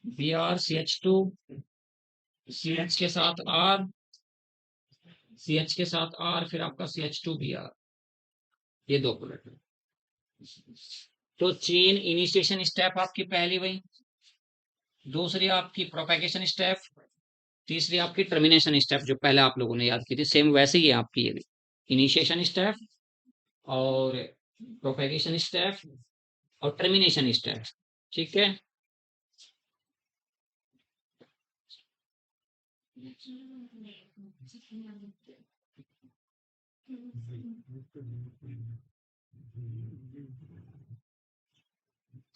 Br CH2 CH के साथ R, CH के साथ R, फिर आपका CH2Br, ये 2 प्रोडक्ट। तो चेन इनिशिएशन स्टेप आपकी पहली वही, दूसरी आपकी प्रोपेगेशन स्टेप, तीसरी आपकी टर्मिनेशन स्टेप, जो पहले आप लोगों ने याद की थी, सेम वैसे ही है आपकी ये भी, इनिशिएशन स्टेप और प्रोपेगेशन स्टेप और टर्मिनेशन स्टेप। ठीक है,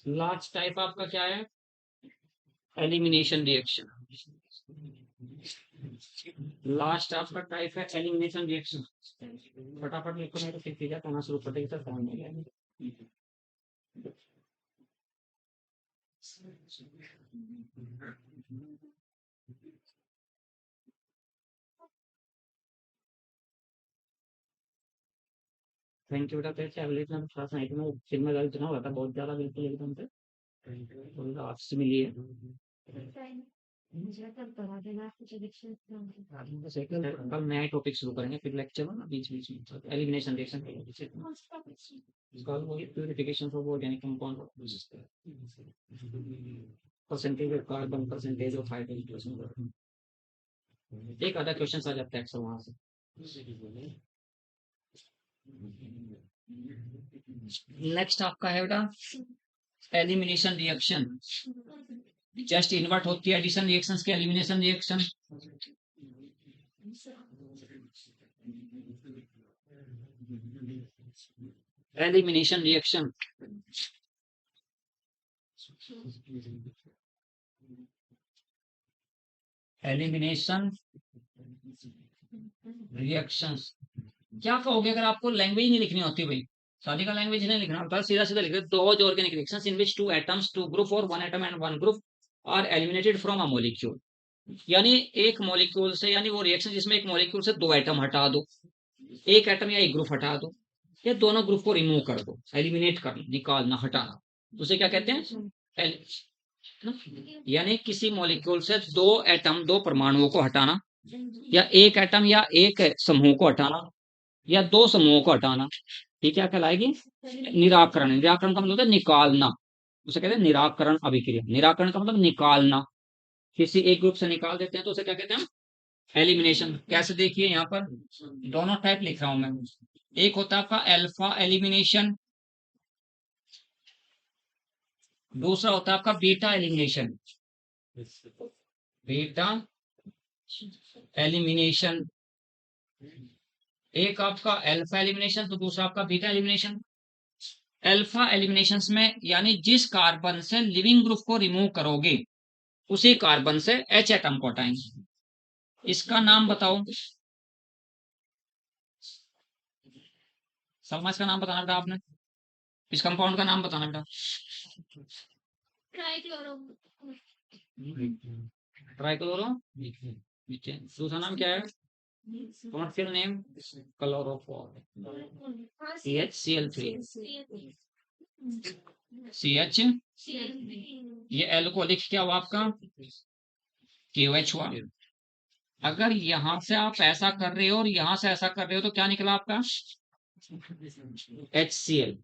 लास्ट टाइप आपका क्या है, एलिमिनेशन रिएक्शन। लास्ट आपका टाइप है एलिमिनेशन रिएक्शन। फटाफट लिखो, नहीं तो फिर चीजें कहना शुरू कर देगी, तो टाइम लगेगा। थैंक यू बेटा, कैसे एवरेज में थोड़ा सा में जिम्मेदारी इतना होता है बहुत ज्यादा, बिल्कुल एकदम से आपसे मिलिए। कल नया टॉपिक शुरू करेंगे फिर लेक्चर में ना बीच बीच में elimination reaction purification of organic compound, percentage of carbon, percentage of hydrogen, एक आधा क्वेश्चन आ जाता है अक्सर वहां से। नेक्स्ट आपका है बेटा एलिमिनेशन रिएक्शन, जस्ट इन्वर्ट होती है एडिशन रिएक्शंस के elimination reaction. Elimination reaction elimination reactions क्या कहोगे अगर आपको लैंग्वेज नहीं लिखनी होती भाई, शादी का लैंग्वेज नहीं लिखना होता, सीधा सीधा लिख दो organic reactions in which two atoms, two group और one atom and one group are eliminated from a molecule. यानी एक मॉलिक्यूल से, यानी वो रिएक्शन जिसमें एक मॉलिक्यूल से दो एटम हटा दो, एक एटम या एक ग्रुप हटा दो, या दोनों ग्रुप को रिमूव कर दो, एलिमिनेट करना, निकालना, हटाना, उसे क्या कहते हैं? यानी किसी मॉलिक्यूल से दो एटम, दो परमाणुओं को हटाना, या एक एटम या एक समूह को हटाना, या दो समूहों को हटाना, ये क्या कहलाएगी? निराकरण। निराकरण का मतलब होता है निकालना, उसे कहते हैं निराकरण अभिक्रिया। निराकरण का मतलब निकालना, किसी एक ग्रुप से निकाल देते हैं तो उसे क्या कहते हैं? एलिमिनेशन। कैसे देखिए यहाँ पर दोनों टाइप लिख रहा हूं मैं, एक होता है आपका अल्फा एलिमिनेशन, दूसरा होता है आपका बीटा एलिमिनेशन। बीटा एलिमिनेशन, एक आपका अल्फा एलिमिनेशन तो दूसरा आपका बीटा एलिमिनेशन। अल्फा एलिमिनेशन में यानी जिस कार्बन से लिविंग ग्रुप को रिमूव करोगे उसी कार्बन से एच एटम को हटाएंगे। इसका नाम बताओ, सलमा इसका नाम बताना बेटा आपने, इस कंपाउंड का नाम बताना बेटा। ट्राइक्लोरो, दूसरा नाम क्या है? Commercial name chloroform, CH CH, ये एल्कोहलिक क्या हुआ आपका? KOH हुआ। अगर यहां से आप ऐसा कर रहे हो और यहां से ऐसा कर रहे हो तो क्या निकला आपका? HCl,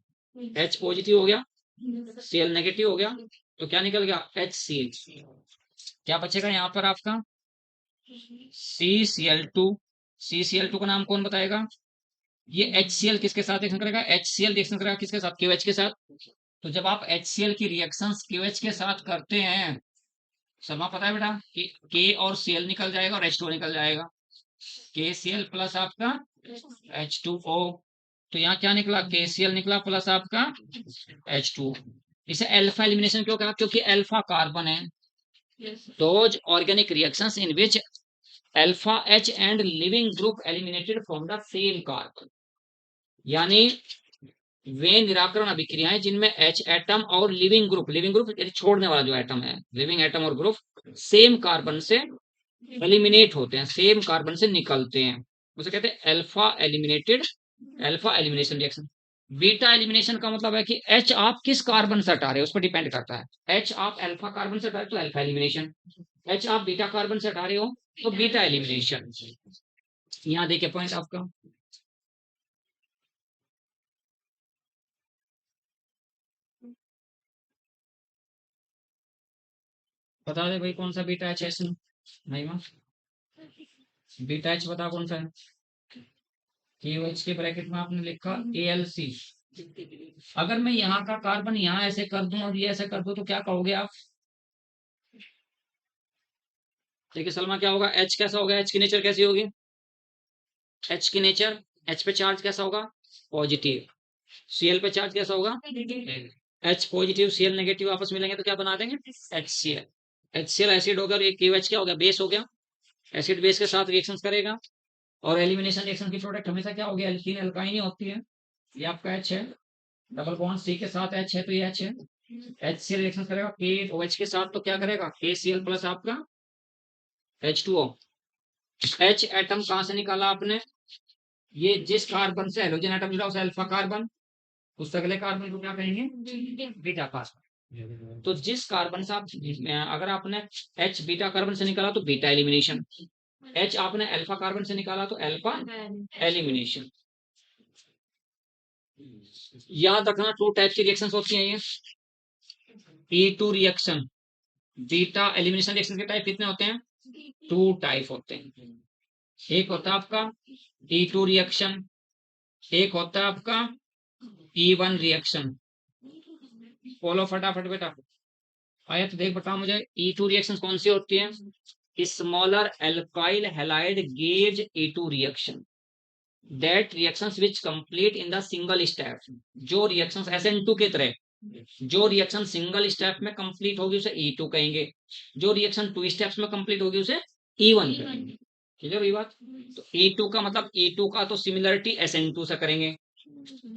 H पॉजिटिव हो गया, Cl नेगेटिव हो गया, तो क्या निकल गया? HCl। क्या बचेगा यहाँ पर आपका? CCl2। CCl2 का नाम कौन बताएगा? ये HCl किसके साथ रिएक्शन करेगा? HCl रिएक्शन करेगा किसके साथ? KOH के साथ। तो जब आप HCl की रिएक्शंस KOH के साथ करते हैं, समा पता है बेटा कि K और Cl निकल जाएगा और H2O निकल जाएगा, KCl प्लस आपका H2O। तो यहाँ क्या निकला? KCl निकला प्लस आपका H2O। इसे अल्फा एलिमिनेशन क्यों कहा? क्योंकि अल्फा कार्बन है। Those organic reactions in which alpha H and leaving group eliminated from the same carbon, यानी वे निराकरण अभिक्रियाएं जिनमें H एटम और लिविंग ग्रुप छोड़ने वाला जो एटम है, लिविंग एटम और ग्रुप सेम कार्बन से एलिमिनेट होते हैं, सेम कार्बन से निकलते हैं, उसे कहते हैं alpha eliminated, alpha elimination reaction. Beta elimination का मतलब है कि H आप किस कार्बन से हटा रहे हो उस पर डिपेंड करता है। H आप अल्फा कार्बन से हटा रहे हो तो अल्फा एलिमिनेशन, H आप बीटा कार्बन से हटा रहे हो तो बीटा एलिमिनेशन। यहाँ देखिए पॉइंट आपका, बता दे भाई कौन सा बीटा एच है इसमें? नहीं मां, बीटा एच बता कौन सा है? KOH के ब्रैकेट में आपने लिखा ALC। अगर मैं यहाँ का कार्बन यहाँ ऐसे कर दूं और ये ऐसे कर दूं तो क्या कहोगे आप? देखिए सलमा क्या होगा? H कैसा होगा? H की नेचर कैसी होगी? H की नेचर, H पे चार्ज कैसा होगा? पॉजिटिव। Cl पे चार्ज कैसा होगा? H पॉजिटिव Cl नेगेटिव आपस में मिलेंगे तो क्या बना देंगे? HCl। HCl एसिड होगा और ये KOH क्या हो गया? बेस हो गया। एसिड बेस के साथ रिएक्शन करेगा और एलिमिनेशन रिएक्शन की प्रोडक्ट हमेशा क्या होगी? एल्कीन एल्काइन ही होती है। ये आपका H है, डबल बॉन्ड C के साथ H है तो ये H है। HCl रिएक्शन करेगा KOH के साथ तो क्या करेगा? KCl प्लस आपका H2O। H एटम कहां से निकाला आपने? ये जिस कार्बन से हेलोजन एटम जुड़ा उसे अल्फा कार्बन, उस अगले कार्बन को क्या कहेंगे, बीटा कार्बन। तो जिस कार्बन से आप, अगर आपने H बीटा कार्बन से निकाला तो बीटा एलिमिनेशन, H आपने अल्फा कार्बन से निकाला तो अल्फा एलिमिनेशन। याद रखना 2 टाइप की रिएक्शंस होती हैं ये। E2 reaction, beta elimination reaction के टाइप कितने होते हैं, 2 टाइप होते हैं। एक होता है आपका E2 रिएक्शन, एक होता है आपका E1 रिएक्शन। बोलो फटाफट बेटा, आया तो देख बता मुझे, E2 रिएक्शन कौन सी होती है, smaller alkyl halide gauge E2 reaction, that reactions which complete in the single step. जो रिएक्शंस SN2 की तरह, जो रिएक्शन सिंगल स्टेप में कंप्लीट होगी उसे E2 कहेंगे, जो रिएक्शन 2 स्टेप्स में कंप्लीट होगी उसे E1 कहेंगे। ठीक है भाई बात। तो E2 का मतलब, E2 का तो सिमिलरिटी SN2 से करेंगे,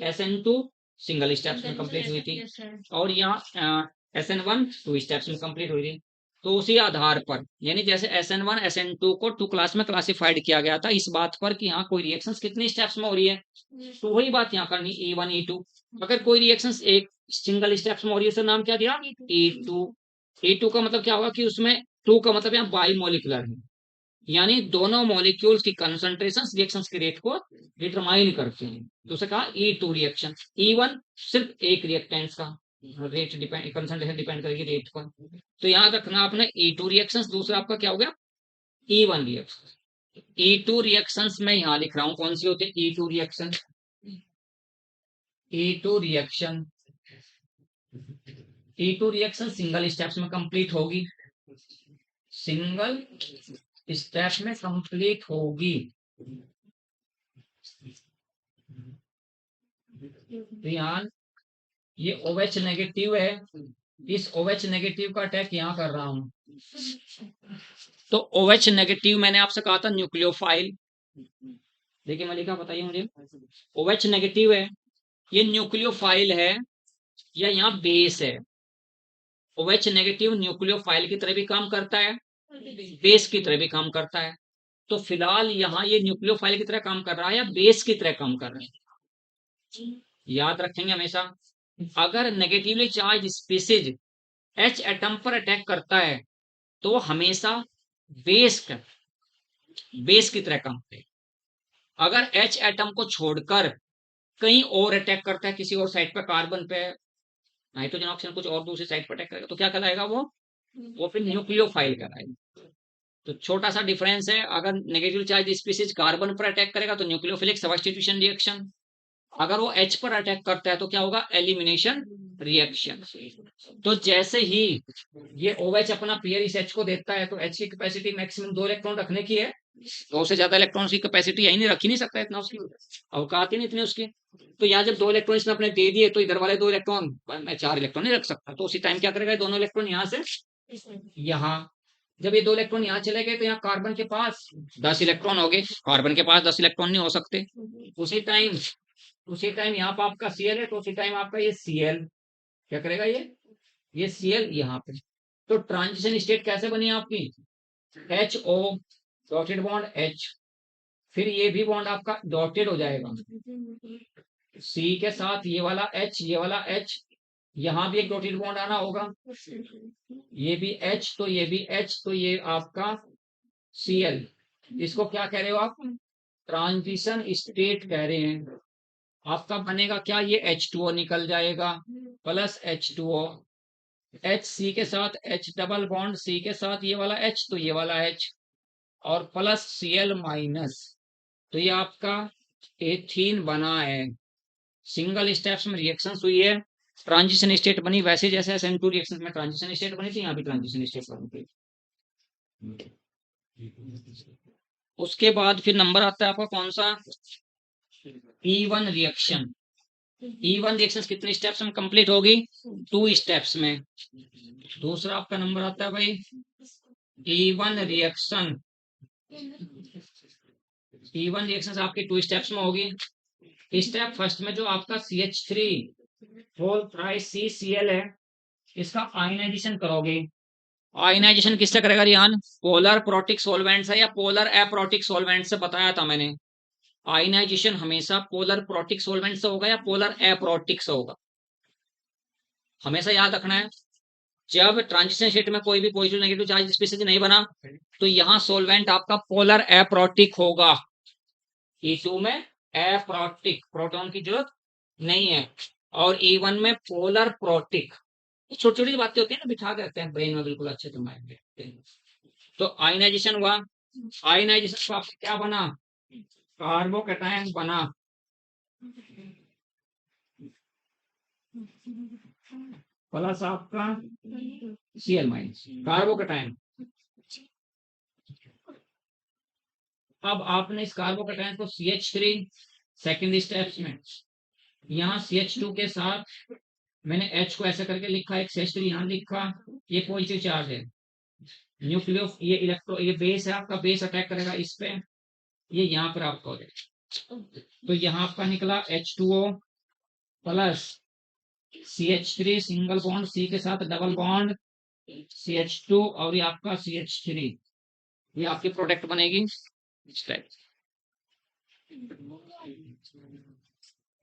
SN2 सिंगल स्टेप्स में कंप्लीट हुई थी, और यहाँ SN1 2 स्टेप्स में कंप्लीट हुई थी। तो उसी आधार पर, यानी जैसे SN1 SN2 को 2 क्लास में क्लासिफाइड किया गया था इस बात पर कि यहाँ कोई रिएक्शंस कितनी स्टेप्स में हो रही है, तो वही बात यहाँ करनी, E1 E2। अगर कोई रिएक्शंस एक सिंगल स्टेप्स में हो रही है उसका नाम क्या दिया, E2। E2 का मतलब क्या होगा कि उसमें 2 का मतलब यहाँ बाई मोलिकुलर है, यानी दोनों मॉलिक्यूल्स की कंसंट्रेशन रिएक्शंस के रेट को डिटरमाइन करते हैं, तो उसे कहा E2 रिएक्शन। E1 सिर्फ एक रिएक्टेंट्स का रेट डिपेंड, कंसंट्रेशन डिपेंड करेगी रेट पर। तो याद रखना आपने E2 रिएक्शंस, दूसरा आपका क्या हो गया E1 रिएक्शन। E2 रिएक्शंस में यहां लिख रहा हूं कौन सी होती है E2 reaction. E2 reaction, E2 reaction single steps में कंप्लीट होगी, सिंगल स्टेप में कंप्लीट होगी। तो यहाँ ये OH नेगेटिव है, इस OH नेगेटिव का अटैक यहाँ कर रहा हूं। तो OH नेगेटिव मैंने आपसे कहा था न्यूक्लियोफाइल, देखिए मलिका बताइए मुझे, OH नेगेटिव है, ये न्यूक्लियोफाइल है या यहाँ बेस है। OH नेगेटिव न्यूक्लियोफाइल की तरह भी काम करता है, बेस की तरह भी काम करता है। तो फिलहाल यहाँ ये न्यूक्लियोफाइल की तरह काम कर रहा है या बेस की तरह काम कर रहा है, याद रखेंगे हमेशा। अगर negatively charge species H atom पर अटैक करता है तो वो हमेशा बेस की तरह काम करेगा। अगर H एटम को छोड़कर कहीं और अटैक करता है, किसी और साइड पर, कार्बन पे, नाइट्रोजन ऑक्सीजन कुछ और दूसरी साइड पर अटैक करेगा, तो क्या कहलाएगा वो फिर न्यूक्लियोफाइल कहलाएगा। तो छोटा सा डिफरेंस है, अगर नेगेटिव चार्ज स्पीसीज कार्बन पर अटैक करेगा तो न्यूक्लियोफिलिक सब्स्टिट्यूशन रिएक्शन, अगर वो H पर अटैक करता है तो क्या होगा, एलिमिनेशन रिएक्शन। तो जैसे ही ये OH अपना पेयर इस H को देता है तो H की कैपेसिटी मैक्सिमम 2 इलेक्ट्रॉन रखने की है, 2 से ज्यादा इलेक्ट्रॉन की कैपेसिटी यही नहीं, रख ही नहीं सकता इतना, उसकी औकात ही नहीं इतनी उसकी। तो यहाँ जब 2 इलेक्ट्रॉन इसने अपने दे दिए तो इधर वाले 2 इलेक्ट्रॉन, मैं 4 इलेक्ट्रॉन नहीं रख सकता, तो उसी टाइम क्या करेगा, दोनों इलेक्ट्रॉन यहाँ से यहाँ, जब ये 2 इलेक्ट्रॉन यहाँ चले गए तो यहाँ कार्बन के पास 10 इलेक्ट्रॉन हो गए, कार्बन के पास 10 इलेक्ट्रॉन नहीं हो सकते। उसी टाइम यहाँ पर आपका Cl है, तो उसी टाइम आपका ये Cl क्या करेगा, ये Cl यहाँ पे। तो ट्रांजिशन स्टेट कैसे बनी आपकी, HO डॉटेड बॉन्ड H, फिर ये भी बॉन्ड आपका डॉटेड हो जाएगा C के साथ, ये वाला H, ये वाला H, यहाँ भी एक डॉटेड बॉन्ड आना होगा, ये भी H, तो ये भी H, तो ये आपका Cl। इसको क्या कह रहे हो आप, ट्रांजिशन स्टेट कह रहे हैं। आपका बनेगा क्या, ये H2O निकल जाएगा प्लस H2O, HC के साथ H डबल बॉन्ड, C के साथ ये वाला H, तो ये वाला H, और प्लस Cl माइनस, तो ये आपका एथीन बना है। सिंगल स्टेप्स में रिएक्शन हुई है, ट्रांजिशन स्टेट बनी, वैसे जैसे SN2 रिएक्शन में ट्रांजिशन स्टेट बनी थी, यहाँ भी ट्रांजिशन स्टेट बनी थी। उसके बाद फिर नंबर आता है आपका कौन सा, E1 रिएक्शन। E1 रिएक्शन कितने स्टेप्स में कंप्लीट होगी, 2 स्टेप्स में। दूसरा आपका नंबर आता है भाई E1 रिएक्शन। E1 रिएक्शन आपके 2 स्टेप्स में होगी। स्टेप फर्स्ट में जो आपका CH3 CCl है, इसका आयनाइजेशन करोगे। आयनाइजेशन किससे करेगा रिहान, पोलर प्रोटिक सॉल्वेंट से या पोलर एप्रोटिक सॉल्वेंट से, बताया था मैंने। आयनाइजेशन हमेशा पोलर प्रोटिक सॉल्वेंट से होगा या पोलर एप्रोटिक से होगा, हमेशा याद रखना है। जब ट्रांजिशन स्टेट में कोई भी पॉजिटिव नेगेटिव चार्ज स्पीशीज नहीं बना तो यहाँ सोलवेंट आपका पोलर एप्रोटिक होगा। E2 में एप्रोटिक, प्रोटॉन की जरूरत नहीं है, और E1 में पोलर प्रोटिक। छोटी छोटी बातें होती है ना, बिठा देते हैं ब्रेन में बिल्कुल अच्छे से माइंड में। तो आयनाइजेशन हुआ, आयनाइजेशन का आपका क्या बना, कार्बोकैटायन बना, प्लस आपका Cl माइनस कार्बोकैटायन। अब आपने इस कार्बोकैटायन को CH3 सेकेंड स्टेप्स में यहाँ CH2 के साथ मैंने H को ऐसे करके लिखा, एक CH3 यहाँ लिखा, ये पॉजिटिव चार्ज है, न्यूक्लियो ये इलेक्ट्रो ये बेस है आपका, बेस अटैक करेगा इस पे, ये यहाँ पर आपका हो जाएगा। तो यहाँ आपका निकला H2O plus CH3 single bond, C के साथ डबल बॉन्ड CH2 और ये आपका CH3, ये आपकी प्रोडक्ट बनेगी इस टाइप।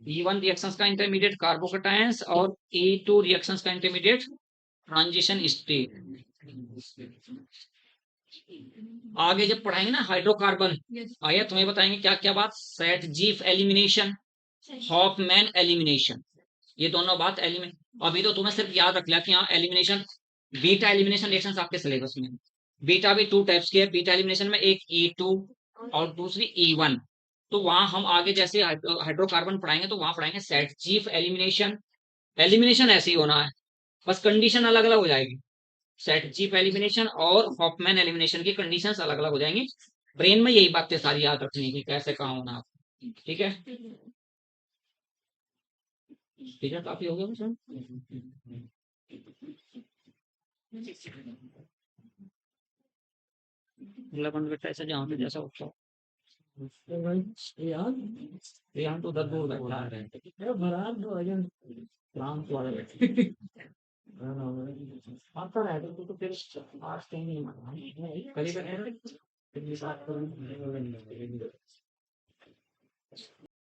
E1 रिएक्शंस का इंटरमीडिएट कार्बोकैटायंस और E2 रिएक्शंस का इंटरमीडिएट ट्रांजिशन स्टेट। आगे जब पढ़ाएंगे ना हाइड्रोकार्बन, आया तुम्हें बताएंगे क्या क्या बात, सैटजीफ एलिमिनेशन, हॉफमैन एलिमिनेशन, ये दोनों बात एलिमिनेट। अभी तो तुम्हें सिर्फ याद रख लिया कि हाँ एलिमिनेशन, बीटा एलिमिनेशन रिएक्शंस आपके सिलेबस में, बीटा भी 2 टाइप्स की है, बीटा एलिमिनेशन में एक E2 और दूसरी E1। तो वहां हम आगे जैसे हाइड्रोकार्बन पढ़ाएंगे तो वहां पढ़ाएंगे सैटजीफ एलिमिनेशन। एलिमिनेशन ऐसे ही होना है, बस कंडीशन अलग अलग हो जाएगी। सैटजीफ एलिमिनेशन और हॉफमैन एलिमिनेशन की कंडीशंस अलग अलग हो जाएंगी। ब्रेन में यही बातें सारी याद रखनी है कि कैसे कहाँ होना आप, ठीक है। ठीक है, काफी हो गया सर। लवन बेटा ऐसा जहाँ पे जैसा होता है यहाँ तो उधर दूर बैठा है, राम तो आ रहे आता रहेगा तो फिर आज कहीं नहीं मना करीब